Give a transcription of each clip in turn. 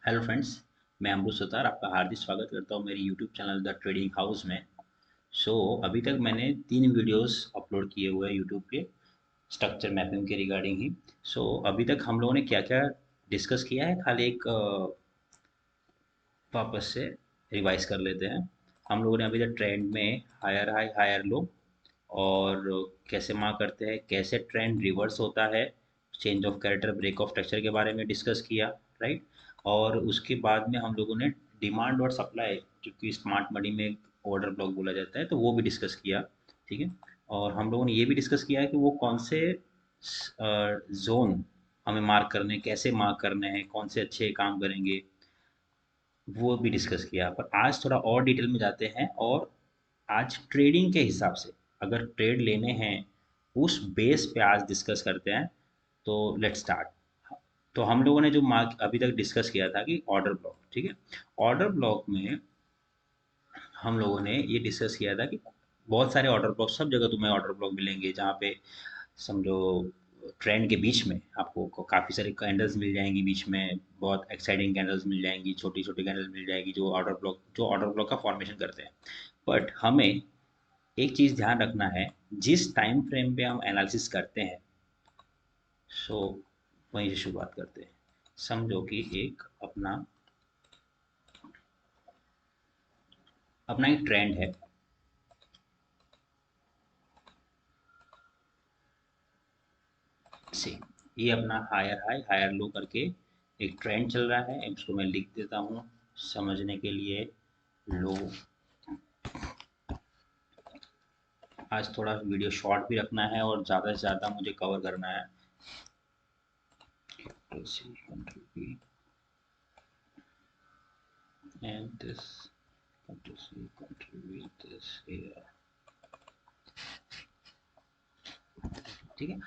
Hello friends, मैं अमृत सुतार आपका हार्दिक स्वागत करता हूँ मेरे YouTube channel the trading house में। अभी तक मैंने 3 वीडियोस अपलोड किए हुए हैं यूट्यूब पे स्ट्रक्चर मैपिंग के रिगार्डिंग ही। अभी तक हम लोगों ने क्या क्या डिस्कस किया है, खाली एक वापस से रिवाइज कर लेते हैं। हम लोगों ने अभी तक ट्रेंड में हायर हाई हायर लो और कैसे मार्क करते हैं, कैसे ट्रेंड रिवर्स होता है, change of character break of structure के बारे में डिस्कस किया, राइट। और उसके बाद में हम लोगों ने डिमांड और सप्लाई, जो कि स्मार्ट मनी में ऑर्डर ब्लॉक बोला जाता है, तो वो भी डिस्कस किया। ठीक है। और हम लोगों ने ये भी डिस्कस किया है कि वो कौन से जोन हमें मार्क करने हैं, कैसे मार्क करने हैं, कौन से अच्छे काम करेंगे, वो भी डिस्कस किया। पर आज थोड़ा और डिटेल में जाते हैं और आज ट्रेडिंग के हिसाब से अगर ट्रेड लेने हैं उस बेस पे आज डिस्कस करते हैं। तो लेट्स स्टार्ट। तो हम लोगों ने जो मार्क अभी तक डिस्कस किया था कि ऑर्डर ब्लॉक, ठीक है। ऑर्डर ब्लॉक में हम लोगों ने ये डिस्कस किया था कि बहुत सारे ऑर्डर ब्लॉक, सब जगह तुम्हें ऑर्डर ब्लॉक मिलेंगे जहाँ पे समझो ट्रेंड के बीच में आपको काफ़ी सारी कैंडल्स मिल जाएंगी, बीच में बहुत एक्साइटिंग कैंडल्स मिल जाएंगी, छोटी छोटी कैंडल्स मिल जाएगी जो ऑर्डर ब्लॉक का फॉर्मेशन करते हैं। बट हमें एक चीज़ ध्यान रखना है, जिस टाइम फ्रेम पे हम एनालिसिस करते हैं, सो वहीं से शुरुआत करते हैं। समझो कि एक अपना अपना एक ट्रेंड है। से ये अपना हायर हाई हायर लो करके एक ट्रेंड चल रहा है, इसको मैं लिख देता हूँ समझने के लिए। लो, आज थोड़ा वीडियो शॉर्ट भी रखना है और ज़्यादा से ज़्यादा मुझे कवर करना है। and this contribute this here, ठीक है।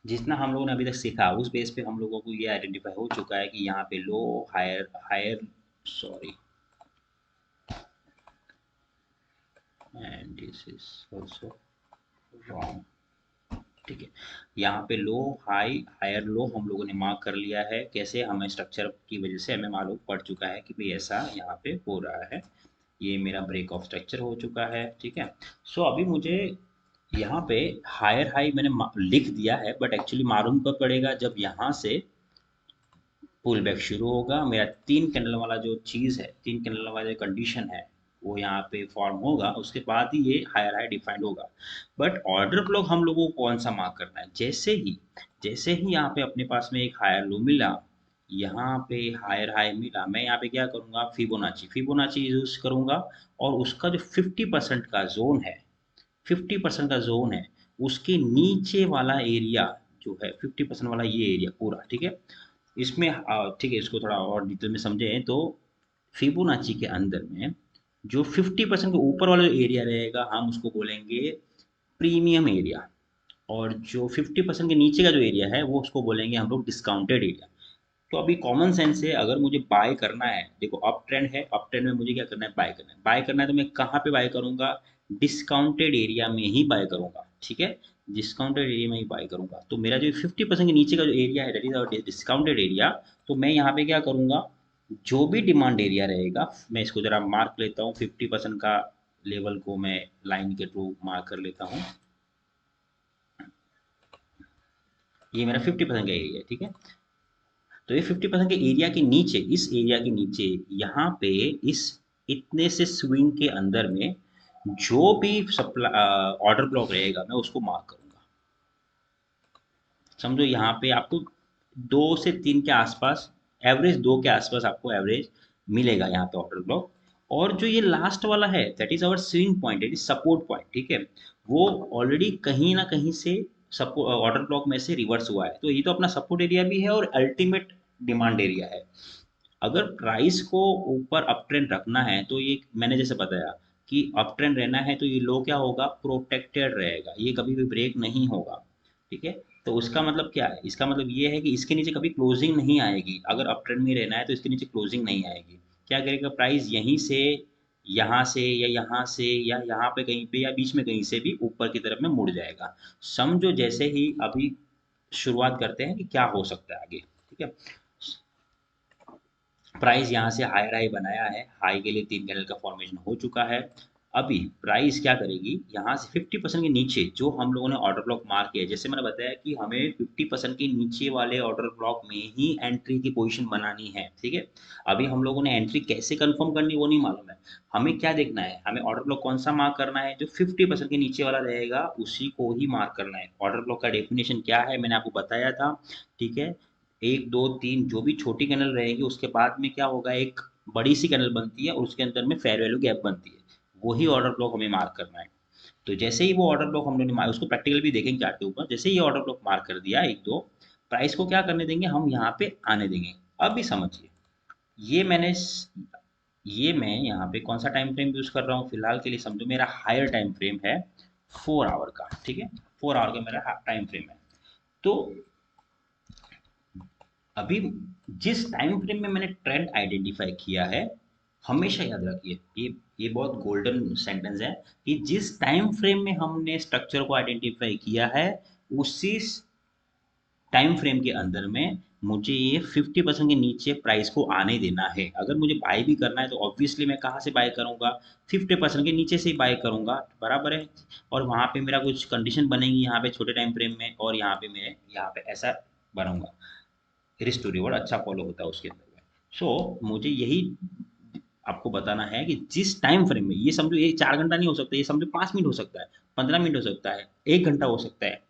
जितना हम लोगों ने अभी तक सीखा उस बेस पे हम लोगों को ये आइडेंटिफाई हो चुका है कि यहाँ पे low, higher higher, sorry, and this is also wrong. ठीक है। यहाँ पे लो हाई हायर लो हम लोगों ने मार्क कर लिया है। कैसे, हमें स्ट्रक्चर की वजह से हमें मालूम पड़ चुका है कि भाई ऐसा यहाँ पे हो रहा है। ये मेरा ब्रेक ऑफ स्ट्रक्चर हो चुका है, ठीक है। अभी मुझे यहाँ पे हायर हाई मैंने लिख दिया है, बट एक्चुअली मालूम कब पड़ेगा, जब यहाँ से पुल बैक शुरू होगा। मेरा 3 कैंडल वाला जो चीज़ है, 3 कैंडल वाला जो कंडीशन है, वो यहाँ पे फॉर्म होगा, उसके बाद ही ये हायर हाई डिफाइंड होगा। बट ऑर्डर ब्लॉक हम लोगों को कौन सा मार्क करना है, जैसे ही यहाँ पे अपने पास में एक हायर लो मिला, यहाँ पे हायर हाई मिला, मैं यहाँ पे क्या करूँगा, फिबोनाची यूज करूँगा। और उसका जो 50% का जोन है, 50% का जोन है, उसके नीचे वाला एरिया जो है 50% वाला, ये एरिया पूरा, ठीक है। इसमें ठीक है, इसको थोड़ा और डिटेल में समझें तो फिबोनाची के अंदर में जो 50% के ऊपर वाला जो एरिया रहेगा, हम उसको बोलेंगे प्रीमियम एरिया। और जो 50% के नीचे का जो एरिया है, वो उसको बोलेंगे हम लोग डिस्काउंटेड एरिया। तो अभी कॉमन सेंस से अगर मुझे बाय करना है, देखो अप ट्रेंड है, अप ट्रेंड में मुझे क्या करना है, बाय करना है तो मैं कहाँ पे बाय करूंगा, डिस्काउंटेड एरिया में ही बाय करूंगा, ठीक है। डिस्काउंटेड एरिया में ही बाय करूंगा। तो मेरा जो 50% के नीचे का जो एरिया है, दैट इज डिस्काउंटेड एरिया। तो मैं यहाँ पे क्या करूंगा, जो भी डिमांड एरिया रहेगा, मैं इसको जरा मार्क लेता हूँ, 50% का लेवल को मैं लाइन के थ्रू मार्क कर लेता हूँ। ये मेरा 50% का एरिया है, ठीक है। तो ये 50% के एरिया के नीचे, इस एरिया के नीचे, यहाँ पे इस इतने से स्विंग के अंदर में जो भी सप्लाई ऑर्डर ब्लॉक रहेगा, मैं उसको मार्क करूंगा। समझो यहाँ पे आपको 2 से 3 के आसपास, एवरेज 2 के आसपास आपको एवरेज मिलेगा यहाँ पे ऑर्डर ब्लॉक। और जो ये लास्ट वाला है, that is our swing point, that is support point, ठीक है। वो ऑलरेडी कहीं ना कहीं से ऑर्डर ब्लॉक में से रिवर्स हुआ है, तो ये तो अपना सपोर्ट एरिया भी है और अल्टीमेट डिमांड एरिया है। अगर प्राइस को ऊपर अप ट्रेंड रखना है, तो ये मैंने जैसे बताया कि अप ट्रेंड रहना है, तो ये लो क्या होगा, प्रोटेक्टेड रहेगा, ये कभी भी ब्रेक नहीं होगा, ठीक है। तो उसका मतलब क्या है, इसका मतलब ये है कि इसके नीचे कभी क्लोजिंग नहीं आएगी। अगर अप ट्रेंड में रहना है तो इसके नीचे क्लोजिंग नहीं आएगी। क्या करेगा प्राइस, यहीं से, यहाँ से, या यहाँ से, या यहाँ पे कहीं पे, या बीच में कहीं से भी ऊपर की तरफ में मुड़ जाएगा। समझो जैसे ही अभी शुरुआत करते हैं कि क्या हो सकता है आगे, ठीक है। प्राइस यहाँ से हायर हाई बनाया है, हाई के लिए 3 कैंडल का फॉर्मेशन हो चुका है। अभी प्राइस क्या करेगी, यहाँ से 50% के नीचे जो हम लोगों ने ऑर्डर ब्लॉक मार्क किया है, जैसे मैंने बताया कि हमें 50% के नीचे वाले ऑर्डर ब्लॉक में ही एंट्री की पोजीशन बनानी है, ठीक है। अभी हम लोगों ने एंट्री कैसे कंफर्म करनी वो नहीं मालूम है। हमें क्या देखना है, हमें ऑर्डर ब्लॉक कौन सा मार्क करना है, जो 50% के नीचे वाला रहेगा उसी को ही मार्क करना है। ऑर्डर ब्लॉक का डेफिनेशन क्या है मैंने आपको बताया था, ठीक है। एक दो तीन जो भी छोटी कैंडल रहेगी उसके बाद में क्या होगा, एक बड़ी सी कैंडल बनती है और उसके अंदर में फेयर वैल्यू गैप बनती है, वही ऑर्डर ब्लॉक हमें मार्क करना है। तो जैसे ही वो ऑर्डर ब्लॉक हम लोगों ने मार्क, उसको प्रैक्टिकल भी देखेंगे चार्ट के ऊपर, जैसे ही ऑर्डर ब्लॉक मार्क कर दिया एक दो, प्राइस को क्या करने देंगे, हम यहाँ पे आने देंगे। अब भी समझिए, ये मैंने ये मैं यहाँ पे कौन सा टाइम फ्रेम यूज कर रहा हूँ फिलहाल के लिए, समझो मेरा हायर टाइम फ्रेम है 4 आवर का, ठीक है। 4 आवर का मेरा टाइम फ्रेम है। तो अभी जिस टाइम फ्रेम में मैंने ट्रेंड आइडेंटिफाई किया है, हमेशा याद रखिए, ये बहुत गोल्डन सेंटेंस है, कि जिस टाइम फ्रेम में हमने स्ट्रक्चर को आइडेंटिफाई किया है, उसी टाइम फ्रेम के अंदर में मुझे ये 50% के नीचे प्राइस को आने देना है। अगर मुझे बाय भी करना है तो ऑब्वियसली मैं कहाँ से बाय करूंगा, 50% के नीचे से ही बाय करूंगा, बराबर है। और वहां पे मेरा कुछ कंडीशन बनेगी यहाँ पे छोटे टाइम फ्रेम में, और यहाँ पे मैं यहाँ पे ऐसा बनूंगा, रिस्क टू रिवॉर्ड अच्छा फॉलो होता है उसके अंदर में। मुझे यही आपको बताना है कि जिस टाइम फ्रेम में, ये समझो ये 4 घंटा नहीं हो सकता, ये समझो 5 मिनट हो सकता है, 15 मिनट हो सकता है, 1 घंटा हो सकता है,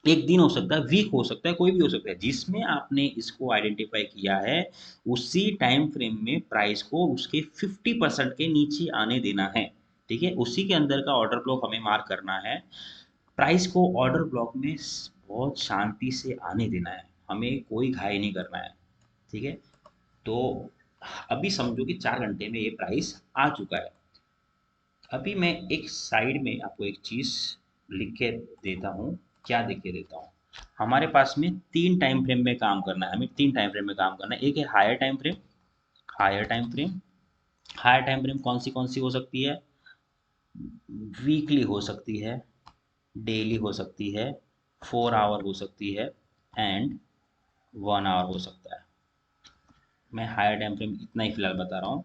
एक दिन हो सकता है, वीक हो सकता है, कोई भी हो सकता है, जिसमें आपने इसको आइडेंटिफाई किया है उसी टाइम फ्रेम में प्राइस को उसके 50% के नीचे आने देना है, ठीक है। उसी के अंदर का ऑर्डर ब्लॉक हमें मार्क करना है। प्राइस को ऑर्डर ब्लॉक में बहुत शांति से आने देना है, हमें कोई घाई नहीं करना है, ठीक है। तो अभी समझो कि 4 घंटे में ये प्राइस आ चुका है। अभी मैं एक साइड में आपको एक चीज लिख के देता हूँ, क्या लिख के देता हूँ, हमारे पास में 3 टाइम फ्रेम में काम करना है, हमें 3 टाइम फ्रेम में काम करना है। एक है higher time frame, higher time frame, higher time frame कौन सी हो सकती है, वीकली हो सकती है, डेली हो सकती है, 4 आवर हो सकती है, एंड 1 आवर हो सकता है। मैं हायर टाइम फ्रेम इतना ही फिलहाल बता रहा हूँ।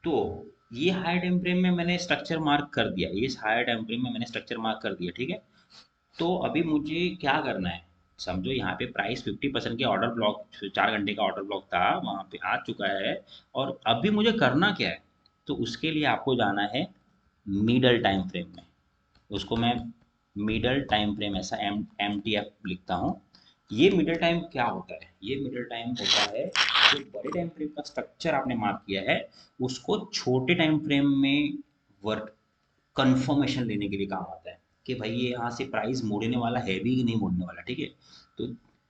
तो ये हायर टाइम फ्रेम में मैंने स्ट्रक्चर मार्क कर दिया, ये हायर टाइम फ्रेम में मैंने स्ट्रक्चर मार्क कर दिया, ठीक है। तो अभी मुझे क्या करना है, समझो यहाँ पे प्राइस 50% के ऑर्डर ब्लॉक, 4 घंटे का ऑर्डर ब्लॉक था वहाँ पे आ चुका है, और अभी मुझे करना क्या है, तो उसके लिए आपको जाना है मिडल टाइम फ्रेम में। उसको मैं मिडल टाइम फ्रेम ऐसा एम टी एफ लिखता हूँ। ये मिडल टाइम क्या होता है, ये मिडल टाइम होता है जो बड़े टाइम फ्रेम का स्ट्रक्चर आपने मार्क किया है उसको छोटे टाइम फ्रेम में वर्क कंफर्मेशन लेने के लिए काम आता है, कि भाई ये यहाँ से प्राइस मोड़ने वाला है भी कि नहीं मोड़ने वाला, ठीक है। तो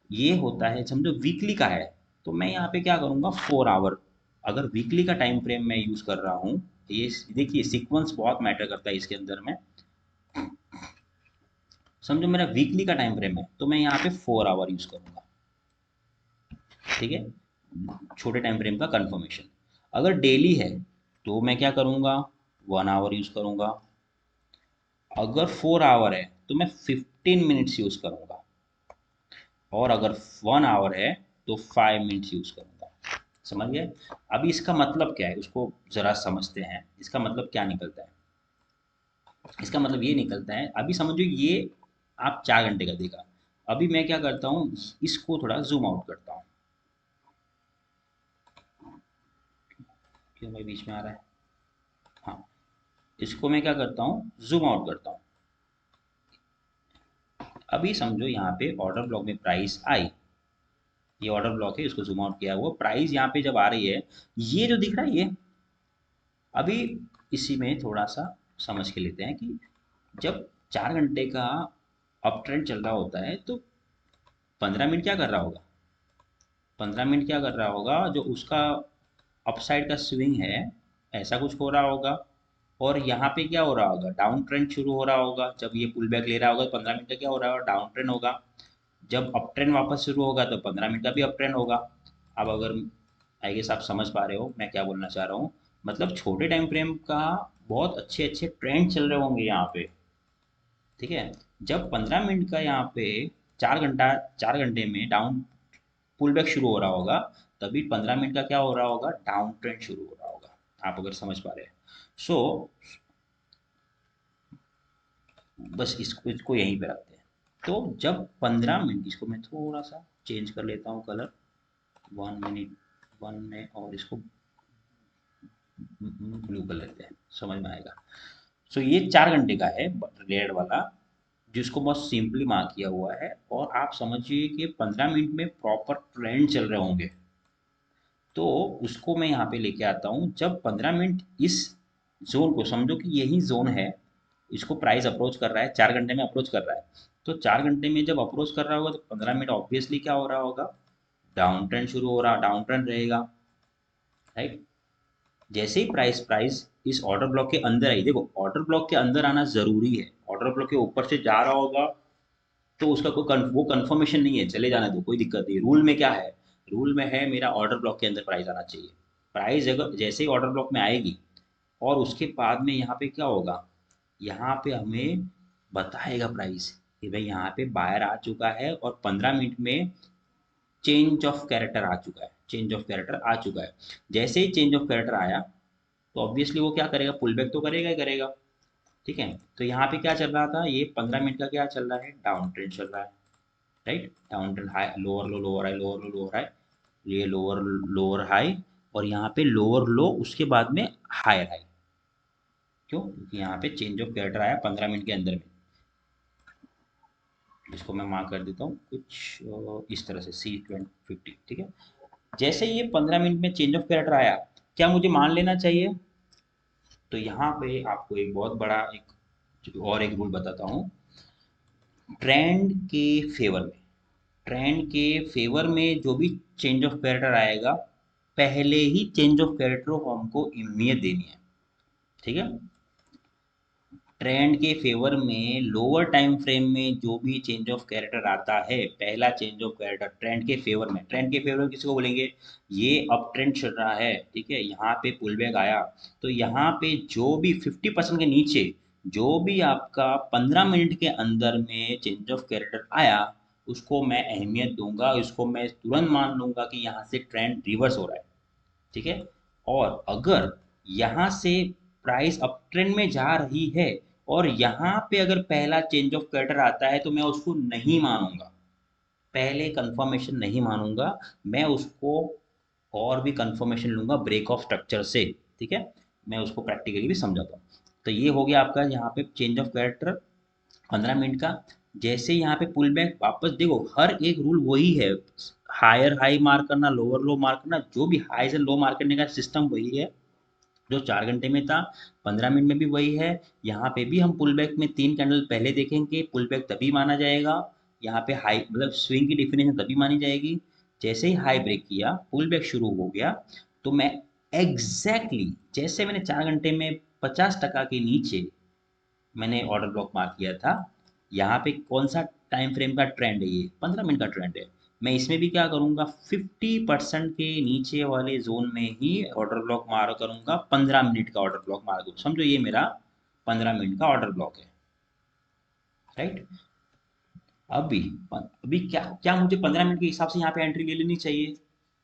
ये होता है, समझो वीकली का है, तो मैं यहाँ पे क्या करूँगा, 4 आवर, अगर वीकली का टाइम फ्रेम मैं यूज कर रहा हूँ, ये देखिए सीक्वेंस बहुत मैटर करता है इसके अंदर में। समझो मेरा वीकली का टाइम फ्रेम है तो मैं यहाँ पे 4 आवर यूज करूंगा, ठीक है, छोटे टाइम फ्रेम का कंफर्मेशन। अगर डेली है तो मैं क्या करूंगा, 1 आवर यूज करूंगा। अगर 4 आवर है तो मैं 15 मिनट्स यूज करूंगा, और अगर 1 आवर है तो 5 मिनट्स यूज करूंगा। समझ गए। अभी इसका मतलब क्या है उसको जरा समझते हैं, इसका मतलब क्या निकलता है। इसका मतलब ये निकलता है, अभी समझो ये आप 4 घंटे का देखा, अभी मैं क्या करता हूँ, इसको थोड़ा जूम आउट करता हूँ, क्यों भाई बीच में आ रहा है, हाँ, इसको मैं क्या करता हूँ, जूम आउट करता हूँ। अभी समझो यहाँ पे ऑर्डर ब्लॉक में प्राइस आई, ये ऑर्डर ब्लॉक है, इसको जूम आउट किया हुआ, प्राइस यहाँ पे जब आ रही है, ये जो दिख रहा है ये, अभी इसी में थोड़ा सा समझ के लेते हैं कि जब 4 घंटे का अप ट्रेंड चल रहा होता है तो 15 मिनट क्या कर रहा होगा, 15 मिनट क्या कर रहा होगा, जो उसका अपसाइड का स्विंग है ऐसा कुछ हो रहा होगा। और यहाँ पे क्या हो रहा होगा, डाउन ट्रेंड शुरू हो रहा होगा, जब ये पुल बैक ले रहा होगा तो 15 मिनट का क्या हो रहा होगा, डाउन ट्रेंड होगा। जब अप ट्रेंड वापस शुरू होगा तो 15 मिनट का भी अप ट्रेंड होगा। अब अगर आई गेस आप समझ पा रहे हो मैं क्या बोलना चाह रहा हूँ, मतलब छोटे टाइम फ्रेम का बहुत अच्छे अच्छे ट्रेंड चल रहे होंगे यहाँ पे, ठीक है। जब 15 मिनट का यहाँ पे 4 घंटे में डाउन पुल बैक शुरू हो रहा होगा, तभी 15 मिनट का क्या हो रहा होगा, डाउन ट्रेंड शुरू हो रहा होगा, आप अगर समझ पा रहे हैं। सो बस इसको यहीं पे रखते हैं। तो जब 15 मिनट, इसको मैं थोड़ा सा चेंज कर लेता हूँ कलर, 1 मिनट 1 में, और इसको ब्लू कर लेते हैं, समझ में आएगा। सो ये 4 घंटे का है रेड वाला, जिसको बहुत सिंपली मार्क किया हुआ है, और आप समझिए कि 15 मिनट में प्रॉपर ट्रेंड चल रहे होंगे। तो उसको मैं यहाँ पे लेके आता हूँ, जब 15 मिनट इस जोन को समझो कि यही जोन है, इसको प्राइस अप्रोच कर रहा है, 4 घंटे में अप्रोच कर रहा है। तो 4 घंटे में जब अप्रोच कर रहा होगा तो 15 मिनट ऑब्वियसली क्या हो रहा होगा, डाउन ट्रेंड शुरू हो रहा, डाउन ट्रेंड रहेगा, राइट। जैसे ही प्राइस प्राइस इस ऑर्डर ब्लॉक के अंदर आई, देखो ऑर्डर ब्लॉक के अंदर आना जरूरी है, ऑर्डर ब्लॉक के ऊपर से जा रहा होगा तो उसका कोई वो कंफर्मेशन नहीं है, चले जाने दो, कोई दिक्कत नहीं। रूल में क्या है, रूल में है मेरा ऑर्डर ब्लॉक के अंदर प्राइस आना चाहिए। प्राइस अगर जैसे ही ऑर्डर ब्लॉक में आएगी, और उसके बाद में यहाँ पे क्या होगा, यहाँ पे हमें बताएगा प्राइस कि भाई यहाँ पे बायर आ चुका है, और 15 मिनट में चेंज ऑफ कैरेक्टर आ चुका है, चेंज ऑफ कैरेक्टर आ चुका है। जैसे ही चेंज ऑफ कैरेक्टर आया, तो ऑब्वियसली वो क्या करेगा, पुल बैक तो करेगा ही करेगा, ठीक है। तो यहाँ पे क्या चल रहा था, ये 15 मिनट का क्या चल रहा है, डाउन ट्रेंड चल रहा है, right. Down trend, high lower low, lower high, lower low, lower high, ये लोअर लोअर हाई, और यहाँ पे लोअर लो, उसके बाद में हायर हाई। क्यों, क्योंकि यहाँ पे चेंज ऑफ कैरेक्टर आया 15 मिनट के अंदर में। इसको मैं मार्क कर देता हूँ कुछ इस तरह से, C2050, ठीक है। जैसे ये 15 मिनट में चेंज ऑफ कैरेक्टर आया, क्या मुझे मान लेना चाहिए, तो यहाँ पे आपको एक बहुत बड़ा एक रूल बताता हूँ। ट्रेंड के फेवर में, ट्रेंड के फेवर में जो भी चेंज ऑफ कैरेक्टर आएगा, पहले ही चेंज ऑफ कैरेक्टर को हमको अहमियत देनी है, ठीक है। ट्रेंड के फेवर में लोअर टाइम फ्रेम में जो भी चेंज ऑफ कैरेक्टर आता है, पहला चेंज ऑफ कैरेक्टर ट्रेंड के फेवर में, ट्रेंड के फेवर में किसको बोलेंगे, ये अप ट्रेंड चल रहा है, ठीक है, यहाँ पे पुल बैक आया, तो यहाँ पे जो भी 50% के नीचे जो भी आपका 15 मिनट के अंदर में चेंज ऑफ कैरेक्टर आया, उसको मैं अहमियत दूंगा, उसको मैं तुरंत मान लूंगा कि यहाँ से ट्रेंड रिवर्स हो रहा है, ठीक है। और अगर यहाँ से प्राइस अप ट्रेंड में जा रही है, और यहाँ पे अगर पहला चेंज ऑफ कैरेक्टर आता है, तो मैं उसको नहीं मानूंगा, पहले कंफर्मेशन नहीं मानूंगा, मैं उसको और भी कंफर्मेशन लूंगा ब्रेक ऑफ स्ट्रक्चर से, ठीक है। मैं उसको प्रैक्टिकली भी समझाता हूँ। तो ये हो गया आपका यहाँ पे चेंज ऑफ कैरेक्टर 15 मिनट का। जैसे यहाँ पे पुल बैक वापस, देखो हर एक रूल वही है, हायर हाई मार्क करना, लोअर लो मार्क करना, जो भी हाई से लो मार्क करने का सिस्टम वही है जो 4 घंटे में था, 15 मिनट में भी वही है। यहाँ पे भी हम पुल बैक में 3 कैंडल पहले देखेंगे, पुल बैक तभी माना जाएगा, यहाँ पे हाई मतलब स्विंग की डिफिनेशन तभी मानी जाएगी। जैसे ही हाई ब्रेक किया, पुल बैक शुरू हो गया, तो मैं एग्जैक्टली जैसे मैंने 4 घंटे में 50% के नीचे मैंने ऑर्डर ब्लॉक मार्क किया था, यहाँ पे कौन सा टाइम फ्रेम का ट्रेंड है, ये 15 मिनट का ट्रेंड है, मैं इसमें भी क्या करूँगा, 50% के नीचे वाले जोन में ही ऑर्डर ब्लॉक मार करूँगा, 15 मिनट का ऑर्डर ब्लॉक मार दूँ, समझो ये मेरा 15 मिनट का ऑर्डर ब्लॉक है, राइट। अभी अभी क्या क्या मुझे 15 मिनट के हिसाब से यहाँ पे एंट्री ले लेनी चाहिए,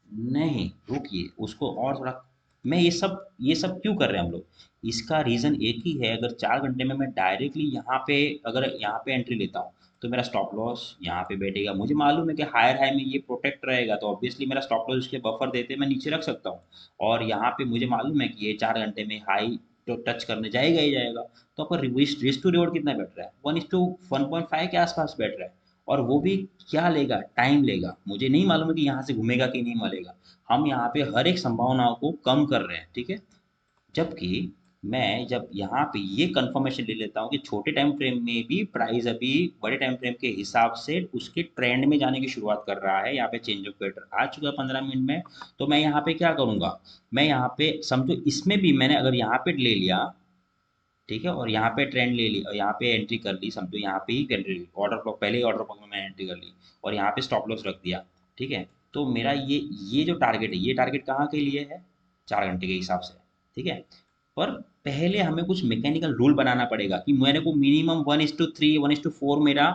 नहीं, रुकिए, उसको और थोड़ा, मैं ये सब क्यों कर रहे हैं हम लोग, इसका रीज़न एक ही है। अगर 4 घंटे में मैं डायरेक्टली यहाँ पे, अगर यहाँ पे एंट्री लेता हूँ, तो मेरा स्टॉप लॉस यहाँ पे बैठेगा, मुझे मालूम है कि हायर हाई में ये प्रोटेक्ट रहेगा, तो ऑब्वियसली मेरा स्टॉप लॉस उसके बफर देते मैं नीचे रख सकता हूँ। और यहाँ पे मुझे मालूम है कि ये 4 घंटे में हाई तो टच करने जाएगा ही जाएगा, तो आपका रिस्क टू रिवॉर्ड कितना बैठ रहा है, 1:1.5 के आसपास बैठ रहा है। और वो भी क्या लेगा, टाइम लेगा, मुझे नहीं मालूम है कि यहाँ से घूमेगा कि नहीं मलेगा। हम यहाँ पे हर एक संभावनाओं को कम कर रहे हैं, ठीक है। जबकि मैं जब यहाँ पे ये कंफर्मेशन ले लेता हूँ कि छोटे टाइम फ्रेम में भी प्राइस अभी बड़े टाइम फ्रेम के हिसाब से उसके ट्रेंड में जाने की शुरुआत कर रहा है, यहाँ पे चेंज ऑफ पैटर्न आ चुका है 15 मिनट में, तो मैं यहाँ पे क्या करूँगा, मैं यहाँ पे समझो इसमें भी मैंने अगर यहाँ पे ले लिया, ठीक है, और यहाँ पे ट्रेंड ले ली, और यहाँ पे एंट्री कर ली, समझो यहाँ पे ही एंट्री, ऑर्डर ब्लॉक पहले ही ऑर्डर ब्लॉक में मैंने एंट्री कर ली, और यहाँ पे स्टॉप लॉस रख दिया, ठीक है। तो मेरा ये जो टारगेट है, ये टारगेट कहाँ के लिए है, 4 घंटे के हिसाब से, ठीक है। पर पहले हमें कुछ मैकेनिकल रूल बनाना पड़ेगा कि मेरे को मिनिमम 1:3 1:4 मेरा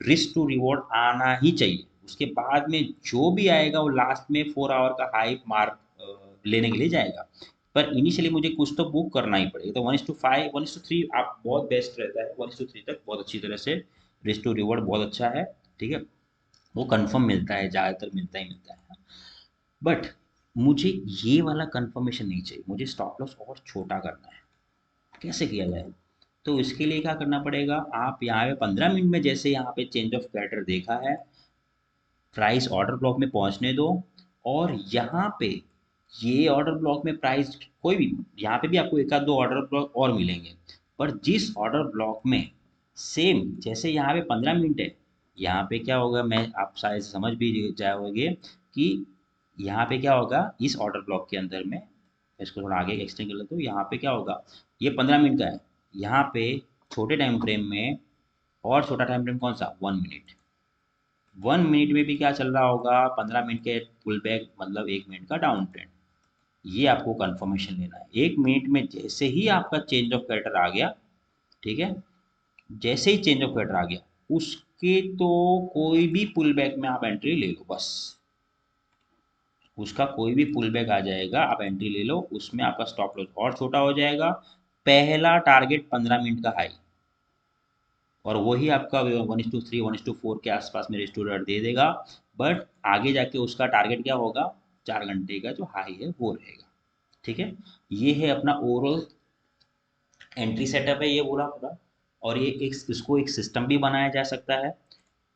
रिस्क टू रिवॉर्ड आना ही चाहिए, उसके बाद में जो भी आएगा वो लास्ट में 4 आवर का हाई मार्क लेने के लिए जाएगा। पर इनिशियली मुझे कुछ तो बुक करना ही पड़ेगा। तो 1:5 1:3 आप बहुत बेस्ट रहता है। 1:3 तक बहुत अच्छी तरह से रिस्क टू रिवॉर्ड बहुत अच्छा है। ठीक है, वो कंफर्म मिलता है, ज़्यादातर मिलता ही मिलता है। बट मुझे ये वाला कंफर्मेशन नहीं चाहिए, मुझे स्टॉप लॉस और छोटा करना है। कैसे किया जाए? तो इसके लिए क्या करना पड़ेगा, आप यहाँ पे 15 मिनट में जैसे यहाँ पे चेंज ऑफ कैरेक्टर देखा है, प्राइस ऑर्डर ब्लॉक में पहुंचने दो। और यहाँ पे ये ऑर्डर ब्लॉक में प्राइस कोई भी, यहाँ पे भी आपको एक आध दो ऑर्डर ब्लॉक और मिलेंगे। पर जिस ऑर्डर ब्लॉक में सेम जैसे यहाँ पे 15 मिनट है, यहाँ पे क्या होगा, मैं आप शायद समझ भी जाओगे कि यहाँ पे क्या होगा इस ऑर्डर ब्लॉक के अंदर में। इसको थोड़ा आगे एक्सटेंड कर लेते हो। यहाँ पे क्या होगा, ये 15 मिनट का है। यहाँ पे छोटे टाइम फ्रेम में, और छोटा टाइम फ्रेम कौन सा, 1 मिनट। 1 मिनट में भी क्या चल रहा होगा, 15 मिनट के पुल बैक मतलब 1 मिनट का डाउन ट्रेंड। ये आपको कंफर्मेशन लेना है। 1 मिनट में जैसे ही आपका चेंज ऑफ कैरेक्टर आ गया, ठीक है, जैसे ही चेंज ऑफ कैरेक्टर आ गया, उसके तो कोई भी पुल बैक में आप एंट्री ले लो बस। उसका कोई भी पुल बैक आ जाएगा, आप एंट्री ले लो, उसमें आपका स्टॉप लॉस और छोटा हो जाएगा। पहला टारगेट 15 मिनट का हाई, और वही आपका 1:3 1:4 के आसपास में रेस्टोरेंट दे देगा। बट आगे जाके उसका टारगेट क्या होगा, 4 घंटे का जो हाई है वो रहेगा। ठीक है, ये है अपना ओवरऑल एंट्री सेटअप है ये पूरा पूरा। और ये एक इसको एक सिस्टम भी बनाया जा सकता है।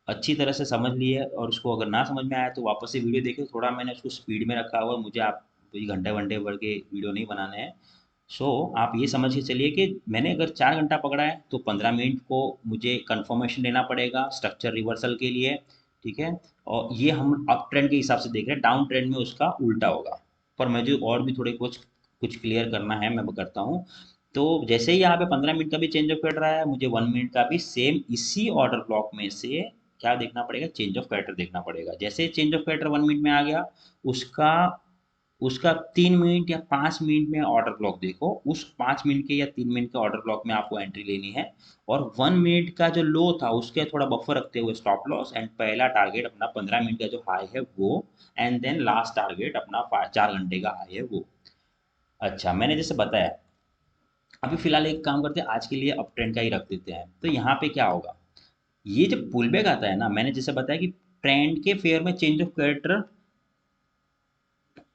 अच्छी तरह से समझ लिए, और उसको अगर ना समझ में आया तो वापस से वीडियो देखिए। थोड़ा मैंने उसको स्पीड में रखा हुआ है, मुझे आप कोई घंटे घंटे भर के वीडियो नहीं बनाने हैं। सो आप ये समझ के चलिए कि मैंने अगर 4 घंटा पकड़ा है तो 15 मिनट को मुझे कंफर्मेशन लेना पड़ेगा स्ट्रक्चर रिवर्सल के लिए। ठीक है, और ये हम अप ट्रेंड के हिसाब से देख रहे हैं, डाउन ट्रेंड में उसका उल्टा होगा। पर मुझे और भी थोड़े कुछ कुछ क्लियर करना है, मैं वो करता हूँ। तो जैसे ही यहाँ पे 15 मिनट का भी चेंज ऑफ कर रहा है, मुझे 1 मिनट का भी सेम इसी ऑर्डर ब्लॉक में से क्या देखना पड़ेगा, चेंज ऑफ कैरेक्टर देखना पड़ेगा। जैसे चेंज ऑफ कैरेक्टर 1 मिनट में आ गया, उसका उसका 3 मिनट या 5 मिनट में ऑर्डर ब्लॉक देखो, उस 5 मिनट के या 3 मिनट के ऑर्डर ब्लॉक में आपको एंट्री लेनी है। और 1 मिनट का जो लो था उसके थोड़ा बफर रखते हुए स्टॉप लॉस, एंड पहला टारगेट अपना 15 मिनट का जो हाई है वो, एंड देन लास्ट टारगेट अपना 4 घंटे का हाई है वो। अच्छा, मैंने जैसे बताया, अभी फिलहाल एक काम करते हैं, आज के लिए अप ट्रेंड का ही रख देते हैं। तो यहाँ पे क्या होगा, ये जब पुल बैक आता है ना, मैंने जैसे बताया कि ट्रेंड के फेयर में चेंज ऑफ कैरेक्टर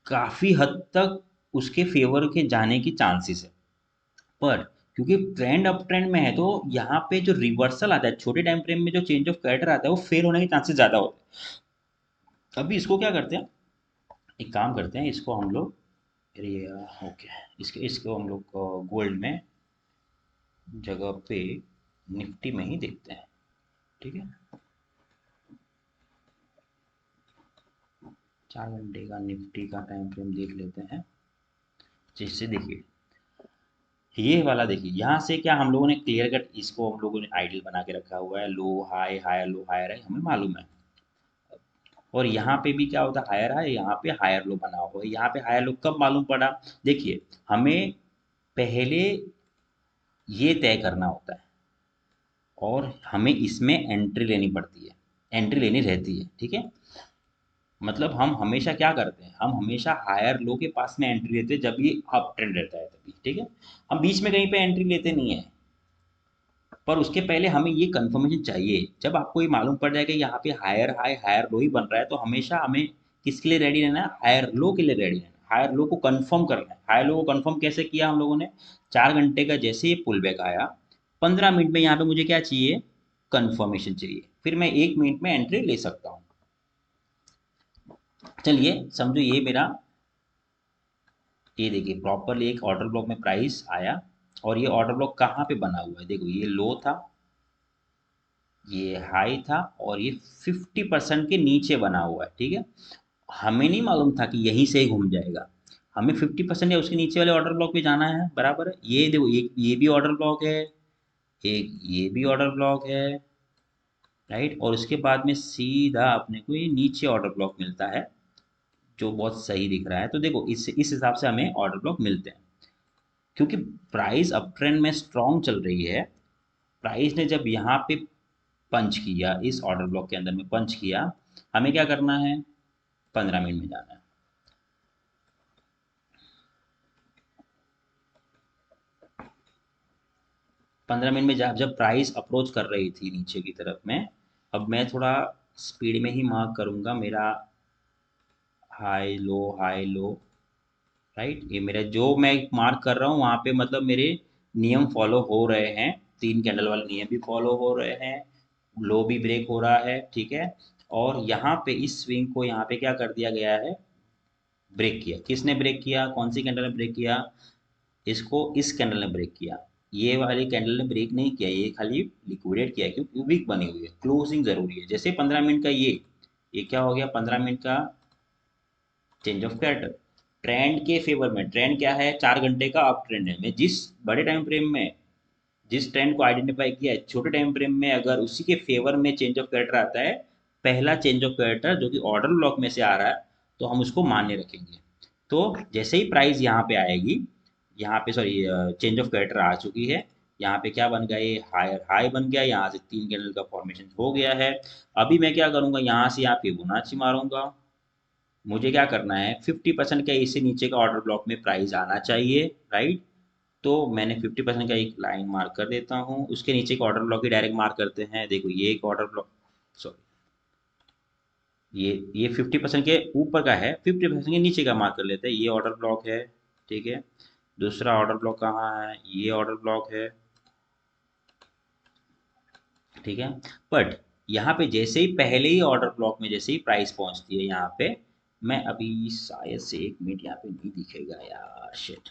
काफी हद तक उसके फेवर के जाने की चांसेस है। पर क्योंकि ट्रेंड अप ट्रेंड में है, तो यहाँ पे जो रिवर्सल आता है छोटे टाइम फ्रेम में, जो चेंज ऑफ कैरेक्टर आता है वो फेल होने के चांसेस ज्यादा होते हैं। अभी इसको क्या करते हैं, एक काम करते हैं, इसको हम लोग, ये ओके, इसको हम लोग गोल्ड में जगह पे निफ्टी में ही देखते हैं। ठीक है, 4 घंटे का निफ्टी का टाइम फ्रेम देख लेते हैं। जिससे देखिए, ये वाला देखिए, यहाँ से क्या हम लोगों ने क्लियर कट इसको हम लोगों ने आइडियल बना के रखा हुआ है, लो हाई हायर लो हायर है, हमें मालूम है। और यहाँ पे भी क्या होता है, हायर हाई, यहाँ पे हायर लो बना हुआ है। यहाँ पे हायर लो कब मालूम पड़ा, देखिए, हमें पहले ये तय करना होता है, और हमें इसमें एंट्री लेनी पड़ती है, एंट्री लेनी रहती है। ठीक है, मतलब हम हमेशा क्या करते हैं, हम हमेशा हायर लो के पास में एंट्री लेते हैं जब ये अप ट्रेंड रहता है तभी। ठीक है, हम बीच में कहीं पे एंट्री लेते नहीं है। पर उसके पहले हमें ये कंफर्मेशन चाहिए, जब आपको ये मालूम पड़ जाए कि यहाँ पे हायर हाई हायर लो ही बन रहा है, तो हमेशा हमें किसके लिए रेडी रहना है, हायर लो के लिए रेडी रहना है। हायर लो को कंफर्म करना है। हायर लो को कंफर्म कैसे किया हम लोगों ने, 4 घंटे का जैसे ही पुल बैक आया, 15 मिनट में यहाँ पे मुझे क्या चाहिए, कंफर्मेशन चाहिए, फिर मैं 1 मिनट में एंट्री ले सकता हूँ। चलिए समझो, ये मेरा, ये देखिए प्रॉपरली एक ऑर्डर ब्लॉक में प्राइस आया, और ये ऑर्डर ब्लॉक कहाँ पे बना हुआ है, देखो ये लो था, ये हाई था, और ये 50% के नीचे बना हुआ है। ठीक है, हमें नहीं मालूम था कि यहीं से ही घूम जाएगा, हमें 50% या उसके नीचे वाले ऑर्डर ब्लॉक पे जाना है, बराबर है। ये देखो, ये भी ऑर्डर ब्लॉक है, एक ये भी ऑर्डर ब्लॉक है, राइट। और उसके बाद में सीधा अपने को ये नीचे ऑर्डर ब्लॉक मिलता है, जो बहुत सही दिख रहा है। तो देखो, इस हिसाब से हमें ऑर्डर ब्लॉक मिलते हैं, क्योंकि प्राइस अप ट्रेंड में स्ट्रांग चल रही है। प्राइस ने जब यहाँ पे पंच किया, इस ऑर्डर ब्लॉक के अंदर में पंच किया, हमें क्या करना है, 15 मिनट में जाना है। पंद्रह मिनट में जब प्राइस अप्रोच कर रही थी नीचे की तरफ में, अब मैं थोड़ा स्पीड में ही मार्क करूंगा मेरा हाई लो, राइट। ये मेरा जो मैं मार्क कर रहा हूँ वहाँ पे मतलब मेरे नियम फॉलो हो रहे हैं, 3 कैंडल वाले नियम भी फॉलो हो रहे हैं, लो भी ब्रेक हो रहा है, ठीक है। और यहाँ पे इस स्विंग को यहाँ पे क्या कर दिया गया है, ब्रेक किया। किसने ब्रेक किया, कौन सी कैंडल ने ब्रेक किया, इसको इस कैंडल ने ब्रेक किया। ये वाली कैंडल ने ब्रेक नहीं किया, ये खाली लिक्विडेट किया क्योंकि वीक बनी हुई है, क्लोजिंग जरूरी है। जैसे 15 मिनट का ये क्या हो गया, 15 मिनट का चेंज ऑफ कैरेक्टर, ट्रेंड के फेवर में। ट्रेंड क्या है, 4 घंटे का अप ट्रेंड है। मैं जिस बड़े टाइम फ्रेम में जिस ट्रेंड को आइडेंटिफाई किया है, छोटे टाइम फ्रेम में अगर उसी के फेवर में चेंज ऑफ कैरेक्टर आता है, पहला चेंज ऑफ कैरेक्टर जो कि ऑर्डर ब्लॉक में से आ रहा है, तो हम उसको मान्य रखेंगे। तो जैसे ही प्राइस यहाँ पे आएगी, यहाँ पे सॉरी चेंज ऑफ कैरेक्टर आ चुकी है, यहाँ पे क्या बन गया, ये हायर हाई बन गया, यहाँ से 3 कैंडल का फॉर्मेशन हो गया है। अभी मैं क्या करूंगा, यहाँ से यहाँ फिबोनाची मारूंगा। मुझे क्या करना है, 50% का इससे नीचे का ऑर्डर ब्लॉक में प्राइस आना चाहिए, राइट। तो मैंने 50% का एक लाइन मार्क कर देता हूँ, उसके नीचे का ऑर्डर ब्लॉक ही डायरेक्ट मार्क करते हैं। देखो ये एक ऑर्डर ब्लॉक, सॉरी, ये 50% के ऊपर का है, 50% के नीचे का मार्क कर लेते हैं, ये ऑर्डर ब्लॉक है, ठीक है। दूसरा ऑर्डर ब्लॉक कहाँ है, ये ऑर्डर ब्लॉक है, ठीक है। बट यहाँ पे जैसे ही पहले ही ऑर्डर ब्लॉक में जैसे ही प्राइस पहुंचती है यहाँ पे, मैं अभी शायद से 1 मिनट यहाँ पे नहीं दिखेगा यार, शिट।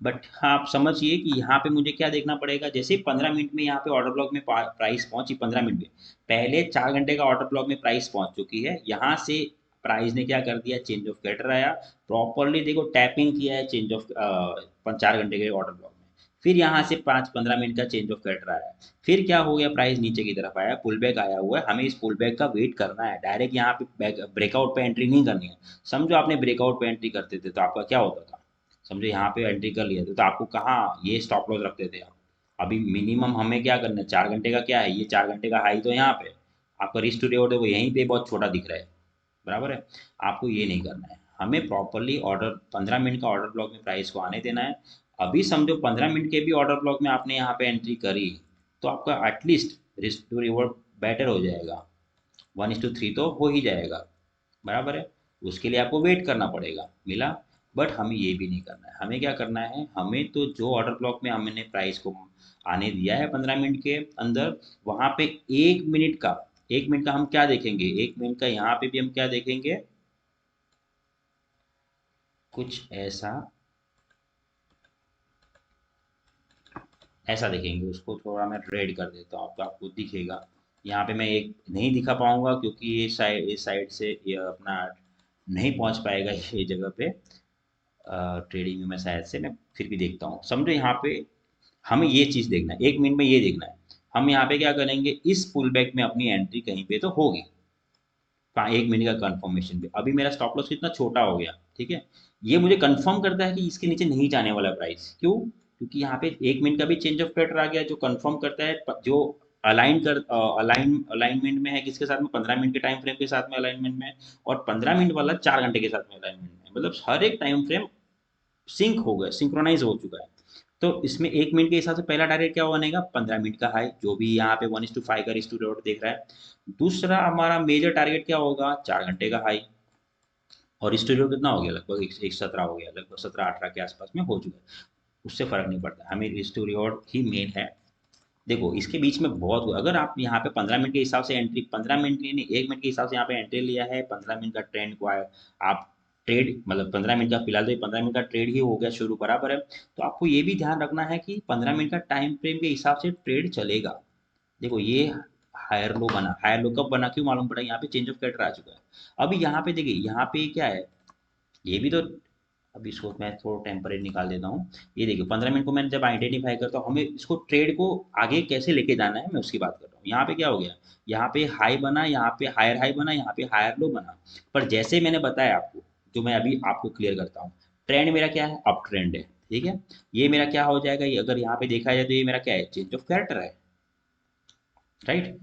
बट हाँ, आप समझिए कि यहाँ पे मुझे क्या देखना पड़ेगा, जैसे 15 मिनट में यहाँ पे ऑर्डर ब्लॉक में प्राइस पहुंची, 15 मिनट में पहले 4 घंटे का ऑर्डर ब्लॉक में प्राइस पहुंच चुकी है, यहाँ से प्राइस ने क्या कर दिया, चेंज ऑफ कैरेक्टर आया, प्रॉपरली देखो टैपिंग किया है चेंज ऑफ 4 घंटे के ऑर्डर ब्लॉक में। फिर यहाँ से 5-15 मिनट का चेंज ऑफ कैरेक्टर आया, फिर क्या हो गया, प्राइस नीचे की तरफ आया, पुल बैक आया हुआ है, हमें इस पुल बैक का वेट करना है, डायरेक्ट यहाँ पे ब्रेकआउट पे एंट्री नहीं करनी है। समझो आपने ब्रेकआउट पे एंट्री करते थे तो आपका क्या होता था, समझो यहाँ पे एंट्री कर लिया था तो आपको कहाँ ये स्टॉप लॉस रखते थे आप। अभी मिनिमम हमें क्या करना है, 4 घंटे का क्या है, ये 4 घंटे का हाई तो यहाँ पे, आपका रिस्क टू रिवॉर्ड है वो यहीं पे बहुत छोटा दिख रहा है, बराबर है। आपको ये नहीं करना है, हमें प्रॉपरली ऑर्डर 15 मिनट का ऑर्डर ब्लॉक में प्राइस को आने देना है। अभी समझो 15 मिनट के भी ऑर्डर ब्लॉक में आपने यहाँ पे एंट्री करी, तो आपका at least risk to reward better हो जाएगा, 1:3 तो हो ही जाएगा, बराबर है। उसके लिए आपको वेट करना पड़ेगा, मिला। बट हमें ये भी नहीं करना है, हमें क्या करना है, हमें तो जो ऑर्डर ब्लॉक में हमने प्राइस को आने दिया है 15 मिनट के अंदर, वहां पे 1 मिनट का, 1 मिनट का हम क्या देखेंगे, 1 मिनट का यहाँ पे भी हम क्या देखेंगे, कुछ ऐसा, ऐसा देखेंगे। उसको थोड़ा मैं रेड कर देता हूँ तो आपको दिखेगा। यहाँ पे मैं एक नहीं दिखा पाऊंगा क्योंकि ये साइड, इस साइड से ये अपना नहीं पहुंच पाएगा ये जगह पे, ट्रेडिंग में मैं शायद से, मैं फिर भी देखता हूँ। समझो यहाँ पे हमें ये चीज़ देखना है, 1 मिनट में ये देखना है, हम यहाँ पे क्या करेंगे, इस पुल बैक में अपनी एंट्री कहीं पे तो होगी, 1 मिनट का कंफर्मेशन पे। अभी मेरा स्टॉप लॉस कितना छोटा हो गया, ठीक है। ये मुझे कंफर्म करता है कि इसके नीचे नहीं जाने वाला प्राइस, क्यों, क्योंकि यहाँ पे 1 मिनट का भी चेंज ऑफ पैटर्न आ गया जो कंफर्म करता है, जो अलाइनमेंट में है, किसके साथ में, 15 मिनट के टाइम फ्रेम के साथ में अलाइनमेंट में है, और 15 मिनट वाला 4 घंटे के साथ में अलाइनमेंट में है। मतलब हर एक टाइम फ्रेम सिंक हो गया, सिंक्रोनाइज हो चुका है। तो इसमें 1 मिनट के हिसाब से पहला टारगेट क्या बनेगा, 15 मिनट का हाई, जो भी यहाँ पे 1:5 का रिस्क टू रिवॉर्ड देख रहा है। दूसरा हमारा मेजर टारगेट क्या होगा, 4 घंटे का हाई, और रिस्क टू रिवॉर्ड कितना हो गया, लगभग 117 हो गया, लगभग 17-18 के आसपास में हो चुका है। उससे फर्क नहीं पड़ता, हमें रिस्क टू रिवॉर्ड ही मेन है। देखो इसके बीच में बहुत, अगर आप यहाँ पे 15 मिनट के हिसाब से एंट्री, 15 मिनट की नहीं, 1 मिनट के हिसाब से यहाँ पे एंट्री लिया है, 15 मिनट का ट्रेंड को आप ट्रेड, मतलब 15 मिनट का फिलहाल तो ये 15 मिनट का ट्रेड ही हो गया शुरू, बराबर है। तो आपको ये भी ध्यान रखना है कि 15 मिनट का टाइम फ्रेम के हिसाब से ट्रेड चलेगा। देखो ये हायर लो बना, हायर लो कब बना, क्यों मालूम पड़ा, यहाँ पे चेंज ऑफ कैरेक्टर आ चुका है। अभी यहाँ पे देखिए, यहाँ पे क्या है, ये भी तो, अब इसको मैं थोड़ा टेम्परेरी निकाल देता हूँ। ये देखिए 15 मिनट को मैंने जब आइडेंटिफाई करता हूँ, हमें इसको ट्रेड को आगे कैसे लेके जाना है, मैं उसकी बात कर रहा हूँ। यहाँ पे क्या हो गया, यहाँ पे हाई बना, यहाँ पे हायर हाई बना, यहाँ पे हायर लो बना। पर जैसे मैंने बताया आपको, जो मैं अभी आपको क्लियर करता हूँ, ट्रेंड मेरा क्या है, अप ट्रेंड है, ठीक है। ये मेरा क्या हो जाएगा, ये अगर यहाँ पे देखा जाए तो ये मेरा क्या है, चेंज ऑफ कैरेक्टर है, राइट।